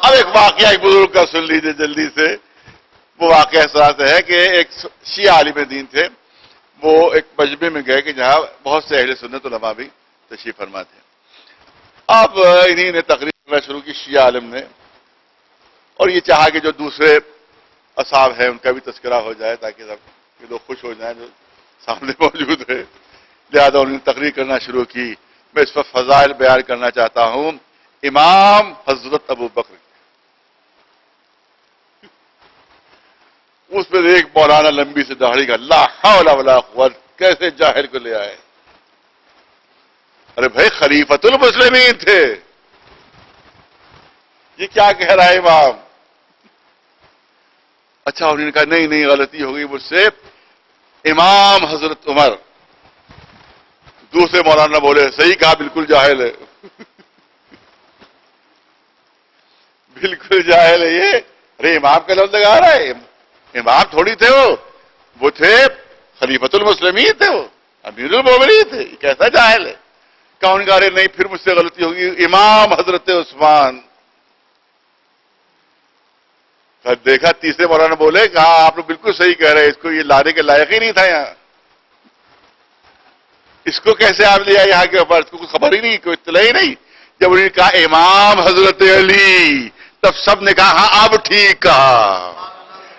اب ایک واقعہ ایک بزرگ کا سن لیجیے جلدی سے. وہ واقعہ اس طرح سے ہے کہ ایک شیعہ عالم دین تھے, وہ ایک مجمع میں گئے کہ جہاں بہت سے اہل سنت علماء بھی تشریف فرما تھے. اب انہی نے تقریر کرنا شروع کی شیعہ عالم نے, اور یہ چاہا کہ جو دوسرے اصحاب ہیں ان کا بھی تذکرہ ہو جائے تاکہ سب لوگ خوش ہو جائیں جو سامنے موجود ہے. لہذا انہوں نے تقریر کرنا شروع کی. میں اس پر فضائل بیان کرنا چاہتا ہوں امام حضرت ابو بکر. اس میں ایک مولانا لمبی سے داڑھی کا لا حول ولا قوت, کیسے جاہل کو لے آئے. ارے بھائی خلیفۃ المسلمین تھے, یہ کیا کہہ رہا ہے امام. اچھا انہوں نے کہا نہیں غلطی ہو گئی مجھ سے, امام حضرت عمر. دوسرے مولانا بولے صحیح کہا, بالکل جاہل ہے. بالکل جاہل ہے یہ. ارے امام کا لفظ لگا رہا ہے, امام تھوڑی تھے وہ تھے خلیفۃ المسلمین تھے, وہ امیر المومنین تھے. یہ کیسا جاہل ہے. کون کہا رہے نہیں پھر مجھ سے غلطی ہوگی, امام حضرت عثمان. دیکھا تیسرے مولانا بولے کہا آپ لوگ بالکل صحیح کہہ رہے ہیں, اس کو یہ لانے کے لائق ہی نہیں تھا یہاں. اس کو کیسے آپ لے آئے یہاں کے اوپر, اس کو کچھ خبر ہی نہیں, کوئی اطلاع ہی نہیں. جب انہوں نے کہا امام حضرت علی, تب سب نے کہا ہاں اب ٹھیک کہا.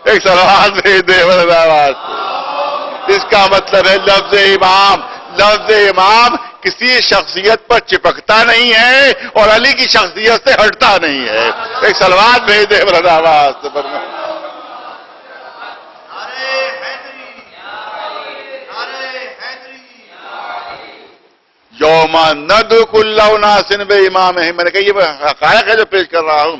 ایک سوال بھیج دے آواز. اس کا مطلب ہے لفظ امام کسی شخصیت پر چپکتا نہیں ہے اور علی کی شخصیت سے ہٹتا نہیں ہے. ایک سلوات بھیج دے آواز. یوم ندعو کل اناس بامامہم. میں نے کہا یہ حقائق ہے جو پیش کر رہا ہوں.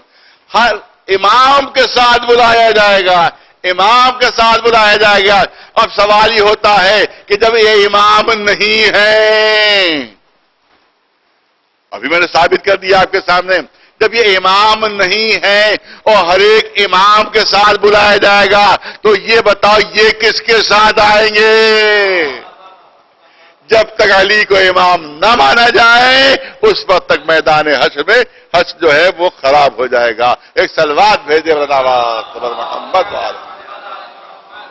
ہر امام کے ساتھ بلایا جائے گا, امام کے ساتھ بلایا جائے گا. اب سوال یہ ہوتا ہے کہ جب یہ امام نہیں ہے, ابھی میں نے ثابت کر دیا آپ کے سامنے, جب یہ امام نہیں ہے اور ہر ایک امام کے ساتھ بلایا جائے گا تو یہ بتاؤ یہ کس کے ساتھ آئیں گے؟ جب تک علی کو امام نہ مانا جائے اس وقت تک میدان حشر میں حشر جو ہے وہ خراب ہو جائے گا. ایک سلوات بھیجے بلند آواز صبر محمد وآل,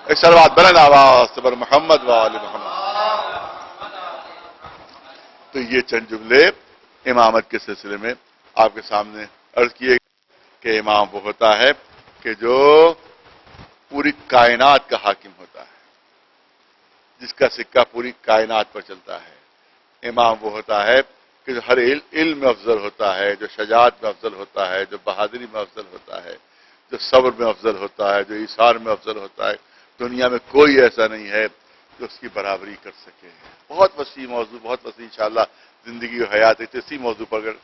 ایک سلوات بلند آواز صبر محمد وآل محمد. تو یہ چند جملے امامت کے سلسلے میں آپ کے سامنے عرض کیے کہ امام وہ ہوتا ہے کہ جو پوری کائنات کا حاکم ہوتا ہے, جس کا سکہ پوری کائنات پر چلتا ہے. امام وہ ہوتا ہے کہ جو ہر علم میں افضل ہوتا ہے, جو شجاعت میں افضل ہوتا ہے, جو بہادری میں افضل ہوتا ہے. جو صبر میں افضل ہوتا ہے، جو ایثار میں افضل ہوتا ہے، دنیا میں کوئی ایسا نہیں ہے جو اس کی برابری کر سکے۔ بہت وسیع موضوع، بہت وسیع انشاءاللہ زندگی و حیات اسی موضوع پر اگر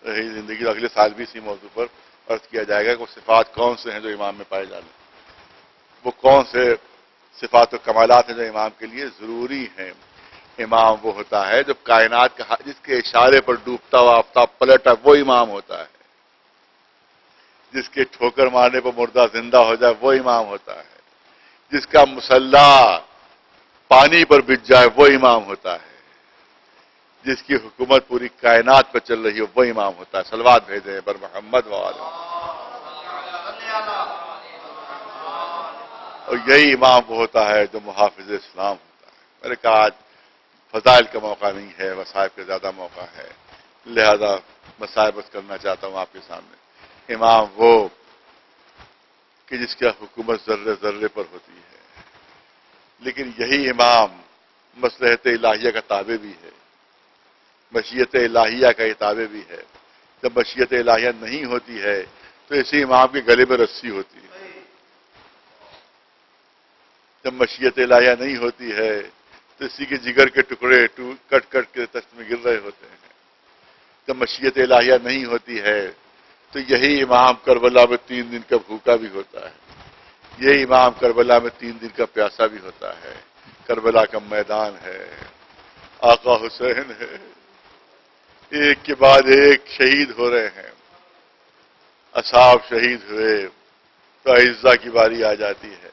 رہی زندگی تو اگلے سال بھی اسی موضوع پر عرض کیا جائے گا کہ وہ صفات کون سے ہیں جو امام میں پائے جانے، وہ کون سے صفات و کمالات ہیں جو امام کے لیے ضروری ہیں۔ امام وہ ہوتا ہے جو کائنات کا جس کے اشارے پر ڈوبتا ہوا آفتاب پلٹا وہ امام ہوتا ہے، جس کے ٹھوکر مارنے پر مردہ زندہ ہو جائے وہ امام ہوتا ہے، جس کا مسلح پانی پر بچ جائے وہ امام ہوتا ہے، جس کی حکومت پوری کائنات پر چل رہی ہو وہ امام ہوتا ہے۔ صلوات بھیجیں بر محمد وآلہ۔ اور یہی امام وہ ہوتا ہے جو محافظ اسلام ہوتا ہے۔ میں نے کہا آج فضائل کا موقع نہیں ہے، مصائب کا زیادہ موقع ہے، لہذا مصائب بس کرنا چاہتا ہوں آپ کے سامنے۔ امام وہ کہ جس کی حکومت ذرے ذرے پر ہوتی ہے، لیکن یہی امام مصلحت الہیہ کا تابع بھی ہے، مشیت الہیہ کا یہ تابع بھی ہے۔ جب مشیت الہیہ نہیں ہوتی ہے تو اسی امام کے گلے میں رسی ہوتی ہے، جب مشیت الہیہ نہیں ہوتی ہے تو اسی کے جگر کے ٹکڑے کٹ کٹ کے تخت میں گر رہے ہوتے ہیں، جب مشیت الہیہ نہیں ہوتی ہے تو یہی امام کربلا میں 3 دن کا بھوکا بھی ہوتا ہے، یہی امام کربلا میں 3 دن کا پیاسا بھی ہوتا ہے۔ کربلا کا میدان ہے، آقا حسین ہے، ایک کے بعد ایک شہید ہو رہے ہیں، اصحاب شہید ہوئے تو اعزا کی باری آ جاتی ہے،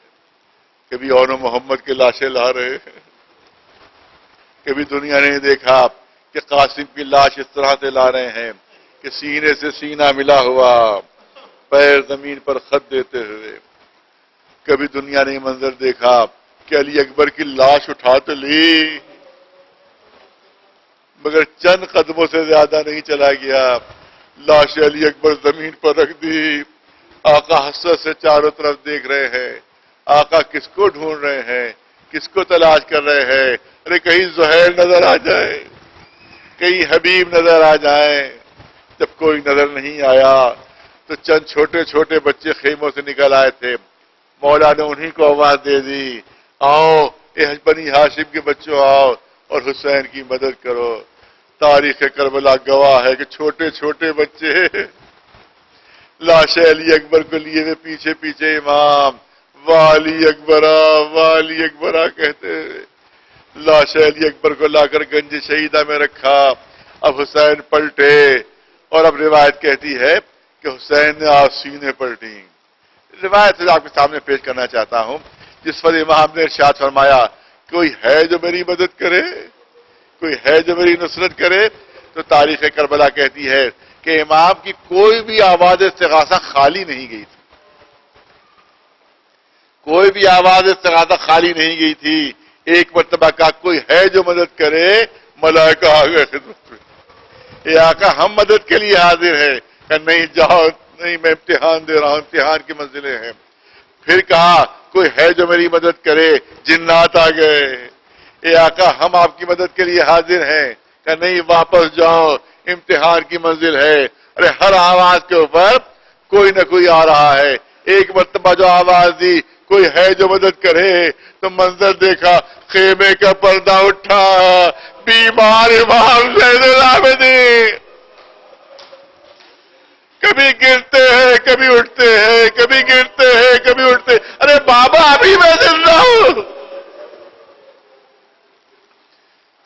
کبھی اون محمد کے لاشیں لا رہے ہیں، کبھی دنیا نے دیکھا کہ قاسم کی لاش اس طرح سے لا رہے ہیں کہ سینے سے سینہ ملا ہوا، پیر زمین پر خط دیتے ہوئے، کبھی دنیا نے منظر دیکھا کہ علی اکبر کی لاش اٹھا تو لی مگر چند قدموں سے زیادہ نہیں چلا گیا، لاش علی اکبر زمین پر رکھ دی۔ آقا حسرت سے چاروں طرف دیکھ رہے ہیں، آقا کس کو ڈھونڈ رہے ہیں، کس کو تلاش کر رہے ہیں؟ ارے کہیں زہیر نظر آ جائے، کہیں حبیب نظر آ جائے۔ جب کوئی نظر نہیں آیا تو چند چھوٹے چھوٹے بچے خیموں سے نکل آئے تھے، مولا نے انہی کو آواز دے دی، آؤ اے بنی ہاشم کے بچوں آؤ اور حسین کی مدد کرو۔ تاریخ کربلا گواہ ہے کہ چھوٹے چھوٹے بچے لاش علی اکبر کو لیے ہوئے پیچھے پیچھے امام والی اکبرا والی اکبرا کہتے ہوئے لاش علی اکبر کو لا کر گنج شہیدہ میں رکھا۔ اب حسین پلٹے اور اب روایت کہتی ہے کہ حسین نے آسینے پلٹی۔ روایت آپ کے سامنے پیش کرنا چاہتا ہوں، جس پر امام نے ارشاد فرمایا کوئی ہے جو میری مدد کرے، کوئی ہے جو میری نصرت کرے، تو تاریخ کربلا کہتی ہے کہ امام کی کوئی بھی آواز استغاثہ خالی نہیں گئی تھی، کوئی بھی آواز استغاثہ خالی نہیں گئی تھی۔ ایک مرتبہ کہا کوئی ہے جو مدد کرے، ملائکہ آ گئے خدمت میں، اے آقا ہم مدد کے لیے حاضر ہیں۔ کہ نہیں جاؤ، نہیں میں امتحان دے رہا ہوں، امتحان کی منزلیں ہیں۔ پھر کہا کوئی ہے جو میری مدد کرے، جنات آ گئے، اے آقا ہم آپ کی مدد کے لیے حاضر ہیں۔ کہ نہیں واپس جاؤ، امتحان کی منزل ہے۔ ارے ہر آواز کے اوپر کوئی نہ کوئی آ رہا ہے۔ ایک مرتبہ جو آواز دی کوئی ہے جو مدد کرے تو منظر دیکھا، خیمے کا پردہ اٹھا، بیمار امام زین العابدین کبھی گرتے ہیں کبھی اٹھتے ہیں، کبھی گرتے ہیں کبھی اٹھتے ہیں۔ ارے بابا ابھی میں زندہ ہوں،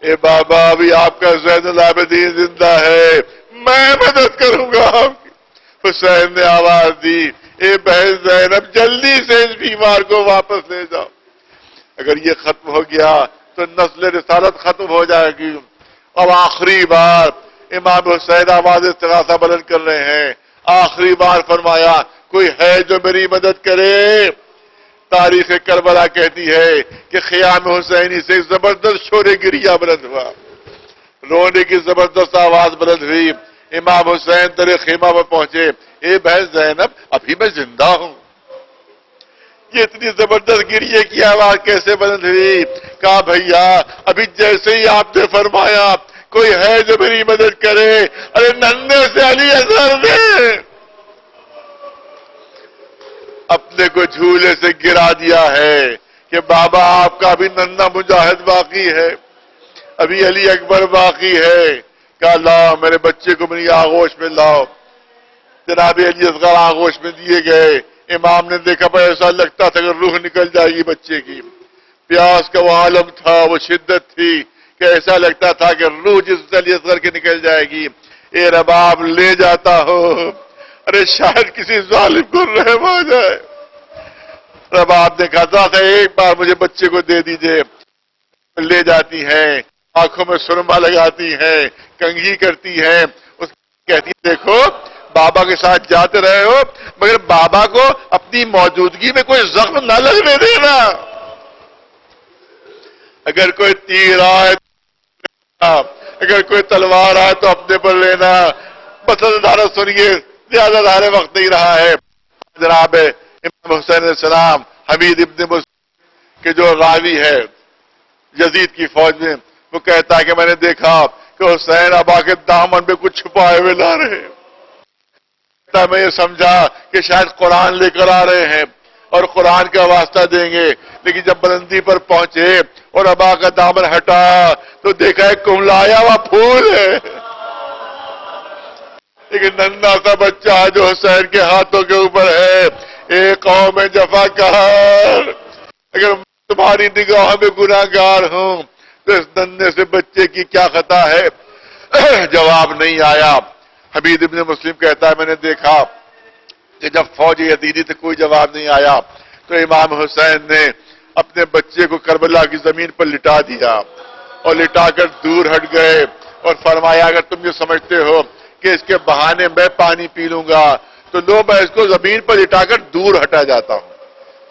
اے بابا ابھی آپ کا زین العابدین زندہ ہے، میں مدد کروں گا آپ کی۔ حسین نے آواز دی اے بہن زینب جلدی سے اس بیمار کو واپس لے جاؤ۔ اگر یہ ختم ہو گیا تو نسل رسالت ختم ہو جائے گی۔ اب آخری بار امام حسین آواز استغاثہ بلند کر رہے ہیں، آخری بار فرمایا کوئی ہے جو میری مدد کرے۔ تاریخ کربلا کہتی ہے کہ خیام حسینی سے زبردست شور گریہ بلند ہوا، رونے کی زبردست آواز بلند ہوئی۔ امام حسین در خیمہ میں پہنچے، اے بہن زینب ابھی میں زندہ ہوں۔ یہ اتنی زبردست گریے کی آواز کیسے بلند ہوئی؟ کہا بھیا ابھی جیسے ہی آپ نے فرمایا کوئی ہے جو میری مدد کرے، ارے ننھے سے علی اصغر نے بندے کو جھولے سے گرا دیا ہے کہ بابا آپ کا ابھی ننھا مجاہد باقی ہے، ابھی علی اکبر باقی ہے، کہا لاؤ میرے بچے کو میری آغوش میں لاؤ۔ جناب علی اصغر آغوش میں دیے گئے۔ امام نے دیکھا پر ایسا لگتا تھا کہ روح نکل جائے گی بچے کی، پیاس کا وہ عالم تھا، وہ شدت تھی کہ ایسا لگتا تھا کہ روح جس علی اصغر کی نکل جائے گی۔ اے رباب لے جاتا ہو، ارے شاید کسی ظالم کو رحم آ جائے۔ رباب نے کہا تھا ایک بار مجھے بچے کو دے دیجئے، لے جاتی ہے، آنکھوں میں سرما لگاتی ہے، کنگھی کرتی ہے، اس کہتی ہے دیکھو بابا کے ساتھ جاتے رہے ہو مگر بابا کو اپنی موجودگی میں کوئی زخم نہ لگنے دینا، اگر کوئی تیر آئے اگر کوئی تلوار آئے تو اپنے پر لینا۔ مسئلہ دارہ سنیے، زیادہ دارے وقت نہیں رہا ہے۔ جناب امام حسین علیہ السلام حمید ابن مسلم کے جو راوی ہے یزید کی فوج میں، وہ کہتا ہے کہ میں نے دیکھا کہ حسین ابا کے دامن میں کچھ چھپائے ہوئے لا رہے ہیں، میں یہ سمجھا کہ شاید قرآن لے کر آ رہے ہیں اور قرآن کا واسطہ دیں گے، لیکن جب بلندی پر پہنچے اور ابا کا دامن ہٹا تو دیکھا ہے کملایا ہوا پھول ہے، لیکن ننھا سا بچہ جو حسین کے ہاتھوں کے اوپر ہے۔ اے قوم جفا کار، اگر تمہاری نگاہوں میں گناہگار ہوں تو اس ننھے سے بچے کی کیا خطا ہے؟ جواب نہیں آیا۔ حمید ابن مسلم کہتا ہے میں نے دیکھا کہ جب فوج یزیدی سے کوئی جواب نہیں آیا تو امام حسین نے اپنے بچے کو کربلا کی زمین پر لٹا دیا اور لٹا کر دور ہٹ گئے اور فرمایا اگر تم یہ سمجھتے ہو کہ اس کے بہانے میں پانی پی لوں گا تو لو میں اس کو زمین پر لٹا کر دور ہٹا جاتا ہوں،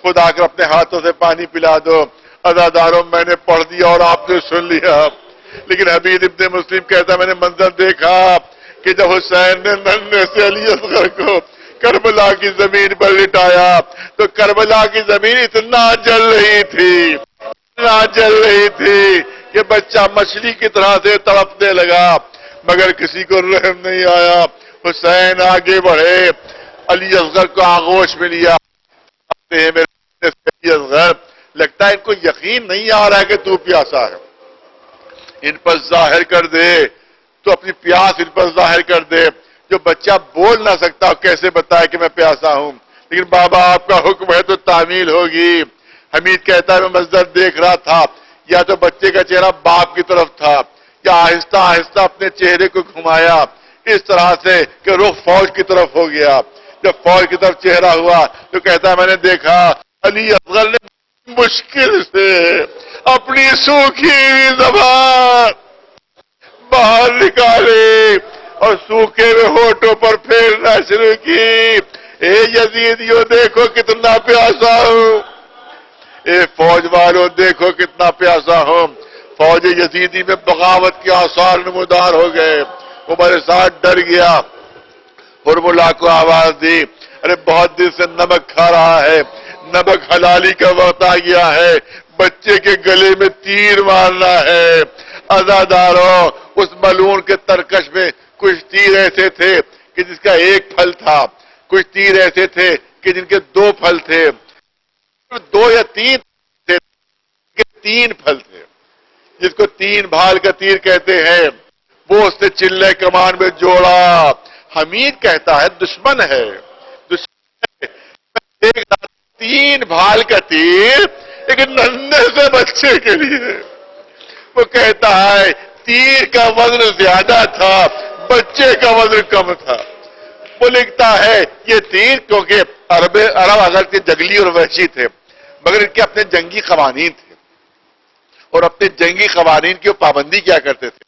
خود آ کر اپنے ہاتھوں سے پانی پلا دو۔ عزاداروں میں نے پڑھ دیا اور آپ نے سن لیا، لیکن حمید ابن مسلم کہتا میں نے منظر دیکھا کہ جب حسین نے ننھے سے علی اصغر کو کربلا کی زمین پر لٹایا تو کربلا کی زمین اتنا جل رہی تھی کہ بچہ مچھلی کی طرح سے تڑپنے لگا، مگر کسی کو رحم نہیں آیا۔ حسین آگے بڑھے، علی اصغر کو آغوش میں لیا، علی اصغر لگتا ہے ان کو یقین نہیں آ رہا ہے کہ تو پیاسا ہے، ان پر ظاہر کر دے تو اپنی پیاس ان پر ظاہر کر دے۔ جو بچہ بول نہ سکتا کیسے بتائے کہ میں پیاسا ہوں، لیکن بابا آپ کا حکم ہے تو تعمیل ہوگی۔ حمید کہتا ہے میں منظر دیکھ رہا تھا، یا تو بچے کا چہرہ باپ کی طرف تھا یا آہستہ آہستہ اپنے چہرے کو گھمایا اس طرح سے کہ رخ فوج کی طرف ہو گیا۔ جب فوج کی طرف چہرہ ہوا تو کہتا ہے میں نے دیکھا علی اصغر نے مشکل سے اپنی سوکھی زبان باہر نکالی اور سوکھے ہوئے ہونٹوں پر پھیرنا شروع کی۔ اے یزیدیوں دیکھو کتنا پیاسا ہوں، اے فوج والوں دیکھو کتنا پیاسا ہوں۔ فوج یزیدی میں بغاوت کے آثار نمودار ہو گئے۔ عمر سعد ڈر گیا، ہرملا کو آواز دی ارے بہت دن سے نمک کھا رہا ہے، نمک حلالی کا وقت آ گیا ہے، بچے کے گلے میں تیر مارنا ہے۔ عزاداروں اس ملعون کے ترکش میں کچھ تیر ایسے تھے کہ جس کا ایک پھل تھا، کچھ تیر ایسے تھے کہ جن کے دو پھل تھے، دو یا تین تھے، تین پھل تھے، جس کو تین بھال کا تیر کہتے ہیں۔ وہ اس نے چلے کمان میں جوڑا۔ حمید کہتا ہے دشمن ہے، تین بھال کا تیر ایک ننھے سے بچے کے لیے۔ وہ کہتا ہے تیر کا وزن زیادہ تھا، بچے کا وزن کم تھا۔ وہ لکھتا ہے یہ تیر کیونکہ عرب اگرچہ جنگلی اور وحشی تھے مگر ان کے اپنے جنگی قوانین تھے اور اپنے جنگی قوانین کی پابندی کیا کرتے تھے۔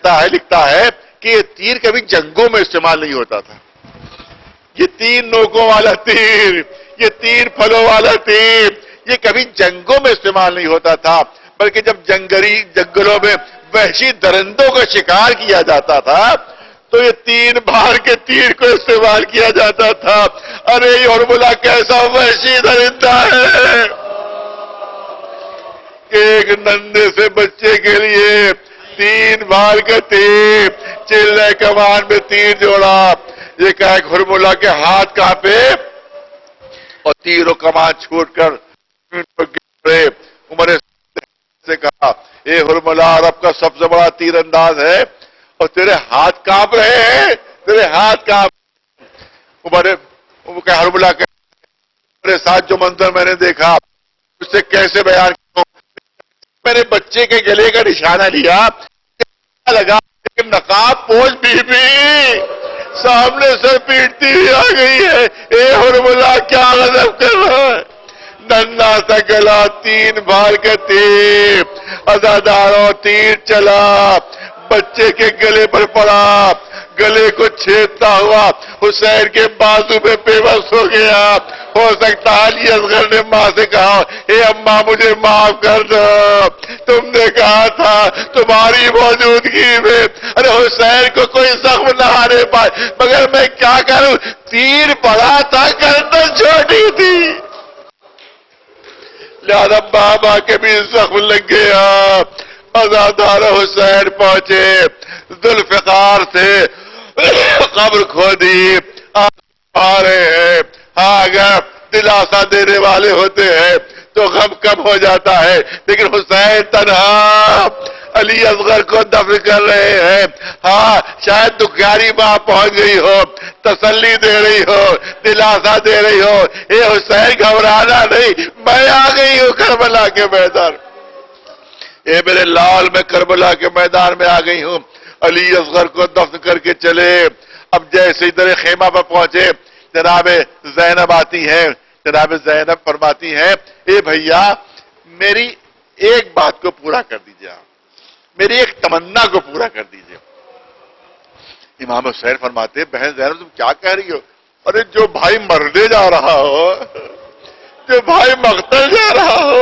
لکھتا ہے کہ یہ تیر کبھی جنگوں میں استعمال نہیں ہوتا تھا، یہ تین نوکوں والا تیر، یہ تین پھلوں والا تیر یہ کبھی جنگوں میں استعمال نہیں ہوتا تھا، بلکہ جب جنگلوں میں وحشی درندوں کا شکار کیا جاتا تھا تو یہ تین بھار کے تیر کو استعمال کیا جاتا تھا۔ ارے ہرملا کیسا وحشی درندہ ہے، ایک ننھے سے بچے کے لیے تین بھال کا تیر، چلے کمان میں تیر جوڑا۔ یہ کہا کہ ہرملا کے ہاتھ کانپے، اور تیر و کمان چھوٹ کر گرے. عمر سے کہا اے حرملا عرب کا سب سے بڑا تیر انداز ہے اور تیرے ہاتھ کانپ رہے ہیں, تیرے ہاتھ کانپ. حرملا کہ میرے ساتھ جو منظر میں نے دیکھا اس سے کیسے بیان کروں. میں نے بچے کے گلے کا نشانہ لیا, لگا کہ نقاب پوش بی بی سامنے سے پیٹتی ہوئی آ گئی ہے. اے حرملا کیا غضب کر رہا ہے. ننا سا گلا 3 بار کا تیر, ازاداروں تیر چلا, بچے کے گلے پر پڑا, گلے کو چھیدتا ہوا حسین کے بازو میں بے بس ہو گیا. ہو سکتا علی اصغر نے ماں سے کہا اے اماں مجھے معاف کر دو, تم نے کہا تھا تمہاری موجودگی میں ارے حسین کو کوئی زخم نہ آنے پائے, مگر میں کیا کروں, تیر پڑا تھا گردن چھوٹی تھی. لہذا بابا کے بھی زخم لگ گیا. ازادار حسین پہنچے, ذوالفقار سے قبر کھودی, آ رہے ہیں. اگر دلاسا دینے والے ہوتے ہیں تو غم کم ہو جاتا ہے, لیکن حسین تنہا علی اصغر کو دفن کر رہے ہیں. ہاں شاید دکھیاری ماں پہنچ گئی ہو, تسلی دے رہی ہو, دلاسا دے رہی ہو, اے حسین گھبرانا نہیں, میں آ گئی ہوں کربلا کے میدان. اے میرے لال میں کربلا کے میدان میں آ گئی ہوں. علی اصغر کو دفن کر کے چلے. اب جیسے ادھر خیمہ پر پہنچے جناب زینب آتی ہیں. جناب زینب فرماتی ہیں اے بھیا میری ایک بات کو پورا کر دیجیے, آپ میری ایک تمنا کو پورا کر دیجیے. امام حسین فرماتے بہن زینب تم کیا کہہ رہی ہو, ارے جو بھائی مرنے جا رہا ہو, جو بھائی مقتل جا رہا ہو,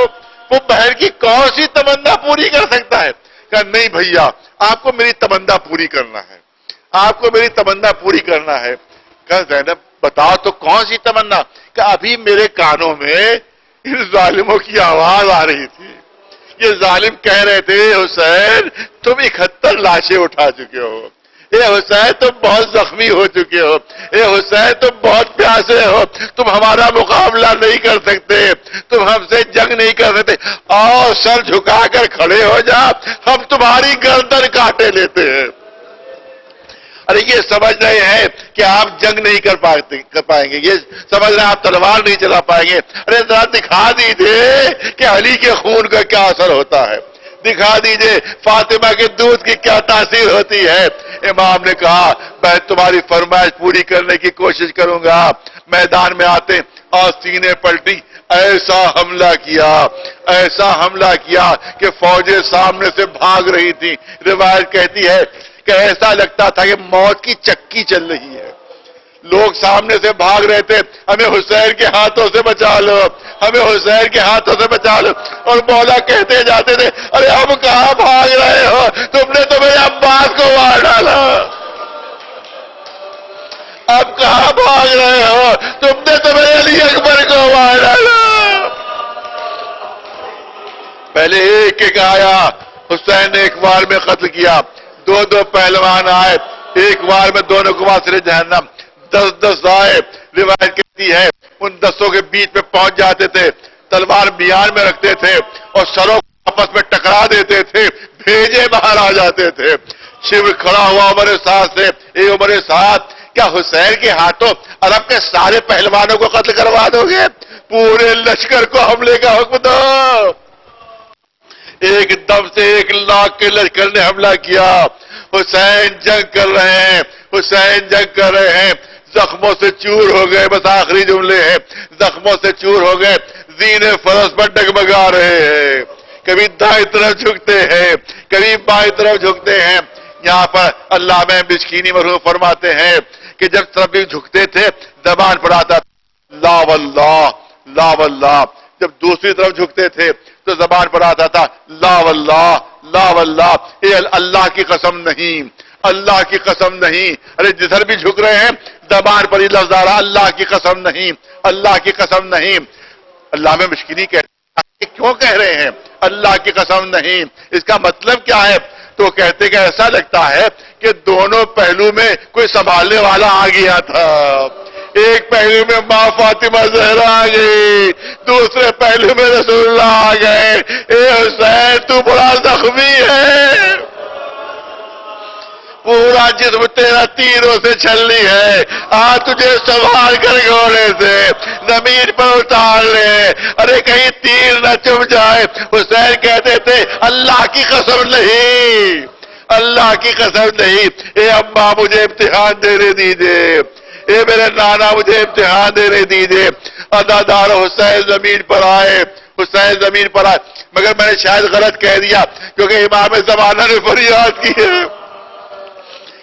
وہ بہن کی کون سی تمنا پوری کر سکتا ہے. کہا نہیں بھیا آپ کو میری تمنا پوری کرنا ہے, آپ کو میری تمنا پوری کرنا ہے. کہا زینب بتاؤ تو کون سی تمنا. کہ ابھی میرے کانوں میں ان ظالموں کی آواز آ رہی تھی, یہ ظالم کہہ رہے تھے حسین تم 71 لاشیں اٹھا چکے ہو, اے حسین تم بہت زخمی ہو چکے ہو, اے حسین تم بہت پیاسے ہو, تم ہمارا مقابلہ نہیں کر سکتے, تم ہم سے جنگ نہیں کر سکتے, آؤ سر جھکا کر کھڑے ہو جا, ہم تمہاری گردن کاٹے لیتے ہیں. ارے یہ سمجھ رہے ہیں کہ آپ جنگ نہیں کر پائیں گے, یہ سمجھ رہے ہیں آپ تلوار نہیں چلا پائیں گے. ارے ذرا دکھا دیجئے کہ علی کے خون کا کیا اثر ہوتا ہے, دکھا دیجئے فاطمہ کے دودھ کی کیا تاثیر ہوتی ہے. امام نے کہا میں تمہاری فرمائش پوری کرنے کی کوشش کروں گا. میدان میں آتے اور سینے پلٹی, ایسا حملہ کیا, ایسا حملہ کیا کہ فوجیں سامنے سے بھاگ رہی تھی. روایت کہتی ہے کہ ایسا لگتا تھا کہ موت کی چکی چل رہی ہے. لوگ سامنے سے بھاگ رہے تھے, ہمیں حسین کے ہاتھوں سے بچا لو, ہمیں حسین کے ہاتھوں سے بچا لو, اور مولا کہتے جاتے تھے ارے اب کہاں بھاگ رہے ہو, تم نے تو میرے عباس کو مار ڈالا, اب کہاں بھاگ رہے ہو, تم نے تو میرے علی اکبر کو مار ڈالا. پہلے ایک ایک آیا, حسین نے ایک بار میں قتل کیا. 2 پہلوان آئے, ایک بار میں دونوں کو واسطے جہنم. 10 آئے, روایت کہتی ہے ان 10 کے بیچ میں پہنچ جاتے تھے, تلوار میان میں رکھتے تھے اور سروں کو آپس میں ٹکرا دیتے تھے, بھیجے باہر آ جاتے تھے. شیو کھڑا ہوا عمر سعد سے, اے عمر سعد کیا حسین کے ہاتھوں عرب کے سارے پہلوانوں کو قتل کروا دو گے, پورے لشکر کو حملے کا حکم دو. ایک دم سے 1 لاکھ کے لشکر نے حملہ کیا. حسین جنگ کر رہے ہیں, حسین جنگ کر رہے ہیں, زخموں سے چور ہو گئے, بس آخری جملے ہیں, زخموں سے چور ہو گئے, زینے فرس پر ڈگمگا رہے ہیں, کبھی دائیں طرف جھکتے ہیں, کبھی بائیں طرف جھکتے ہیں. یہاں پر علامہ مشکینی مرحوم فرماتے ہیں کہ جب طرف بھی جھکتے تھے زبان پر آتا لا واللہ لا واللہ, جب دوسری طرف جھکتے تھے تو زبان پر آتا تھا لا واللہ لا واللہ, اے اللہ کی قسم نہیں, اللہ کی قسم نہیں. ارے جدھر بھی جھک رہے ہیں زبان پر ہی لفظ آ رہا اللہ کی قسم نہیں, اللہ کی قسم نہیں. علامہ مشکینی کہتے ہیں کیوں کہہ رہے ہیں اللہ کی قسم نہیں, اس کا مطلب کیا ہے؟ تو کہتے کہ ایسا لگتا ہے کہ دونوں پہلو میں کوئی سنبھالنے والا آ گیا تھا, ایک پہلو میں ماں فاطمہ زہرا آ گئی، دوسرے پہلو میں رسول اللہ آ گئے. اے حسین تو بڑا زخمی ہے، پورا جسم تیرا تیروں سے چھلنی ہے، تجھے سنبھال کر گھوڑے سے زمین پر اتار لے، ارے کہیں تیر نہ چم جائے. حسین کہتے تھے اللہ کی قسم نہیں، اللہ کی قسم نہیں، اے اماں مجھے امتحان دینے دیجئے، اے میرے نانا مجھے امتحان دینے دیجئے. ادادار حسین زمین پر آئے، حسین زمین پر آئے، مگر میں نے شاید غلط کہہ دیا کیونکہ امام زمانہ نے فریاد کی ہے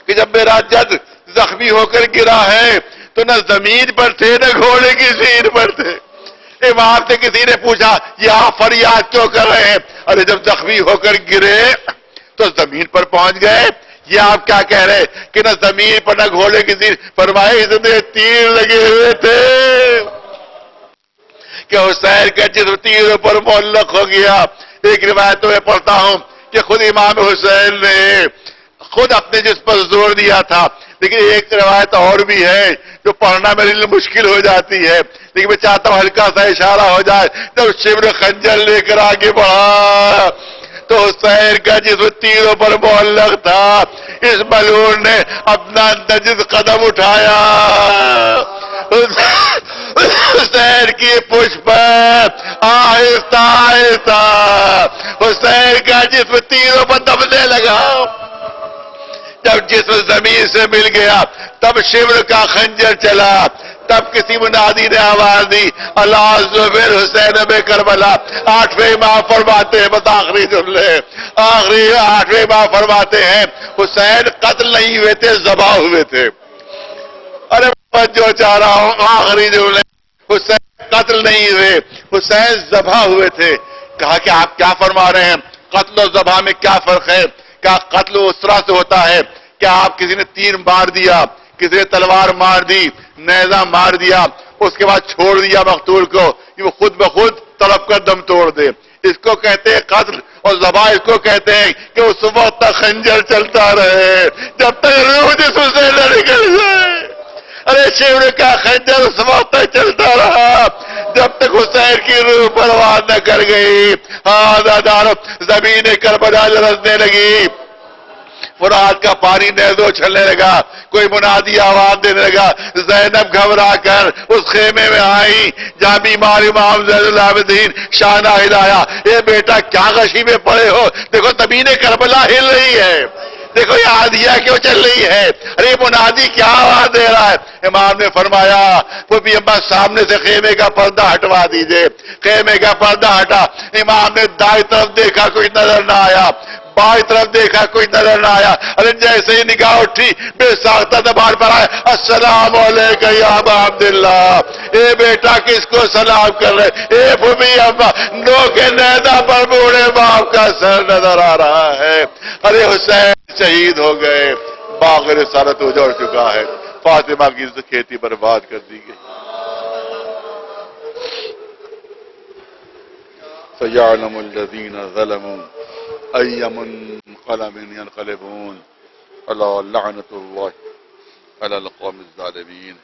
کہ جب میرا جد زخمی ہو کر گرا ہے تو نہ زمین پر تھے نہ گھوڑے کی زین پر تھے. امام سے کسی نے پوچھا یہ آپ فریاد کیوں کر رہے ہیں؟ ارے جب زخمی ہو کر گرے تو زمین پر پہنچ گئے. یہ آپ کیا کہہ رہے کہ نہ زمین پر نہ گھوڑے کی زین؟ فرمائے اتنے تیر لگے ہوئے تھے کہ حسین کا جسم تیروں پر معلق ہو گیا. ایک روایتوں میں پڑھتا ہوں کہ خود امام حسین نے خود اپنے جسم پر زور دیا تھا، لیکن ایک روایت اور بھی ہے جو پڑھنا میرے لیے مشکل ہو جاتی ہے، لیکن میں چاہتا ہوں ہلکا سا اشارہ ہو جائے. جب شبر خنجر لے کر آگے بڑھا تو حسین کا جسم تیروں پر معلق تھا. اس ملعون نے اپنا نجس قدم اٹھایا، حسین کی پشت پر آہستہ آہستہ حسین کا جسم تیروں پر دبنے لگا. جب جسم زمین سے مل گیا تب شبر کا خنجر چلا. تب کسی منادی نے آواز دی اللہ زبیر حسین بے کربلا. آٹھویں امام فرماتے ہیں، بس آخری جملے، آٹھویں امام فرماتے ہیں حسین قتل نہیں ہوئے تھے، ذبح ہوئے تھے. ارے جو چاہ رہا ہوں آخری جملے، حسین قتل نہیں ہوئے، حسین ذبح ہوئے تھے. کہا کہ آپ کیا فرما رہے ہیں؟ قتل و ذبح میں کیا فرق ہے؟ کیا قتل اس طرح سے ہوتا ہے کہ آپ کسی نے تیر مار دیا، کسی نے تلوار مار دی، نیزہ مار دیا، اس کے بعد چھوڑ دیا مقتول کو کہ وہ خود بخود تڑپ کر دم توڑ دے. اس کو کہتے ہیں قتل. اور ذبح اس کو کہتے ہیں کہ اس وقت تک خنجر چلتا رہے جب تک روح جسم سے نہ نکل جائے. ارے شیور کا خنجر اس وقت تک چلتا رہا جب تک حسین کی روح پرواز نہ کر گئی. زمین کربلا لرزنے لگی، فرات کا پانی نیزوں چھلنے لگا. کوئی منادی آواز دینے لگا. زینب گھبرا کر اس خیمے میں آئی جہاں بیمار امام زین العابدین شانہ ہلایا. اے بیٹا کیا غشی میں پڑے ہو؟ دیکھو زمین کربلا ہل رہی ہے، دیکھو یہ آدھیا کیوں چل رہی ہے. ارے منادی کیا آواز دے رہا ہے؟ امام نے فرمایا وہ بھی اماں سامنے سے خیمے کا پردہ ہٹوا دیجئے. خیمے کا پردہ ہٹا. امام نے دائیں طرف دیکھا کوئی نظر نہ آیا، بائیں طرف دیکھا کوئی نظر نہ آیا. ارے جیسے ہی نگاہ اٹھی بے ساختہ زبان پر آئے السلام علیکم یا ابا عبداللہ. اے بیٹا کس کو سلام کر رہے؟ اے بھومی ابا نو کے نیزہ پر بوڑھے باپ کا سر نظر آ رہا ہے. ارے حسین شہید ہو گئے، باغ رسالت اجڑ چکا ہے، فاطمہ کی کھیتی برباد کر دی گئی. سَيَعْلَمُ الَّذِينَ ظَلَمُوا أَيَّ مُنقَلَبٍ يَنقَلِبُونَ. أَلَا لَعْنَةُ اللَّهِ عَلَى الْقَوْمِ الظَّالِمِينَ.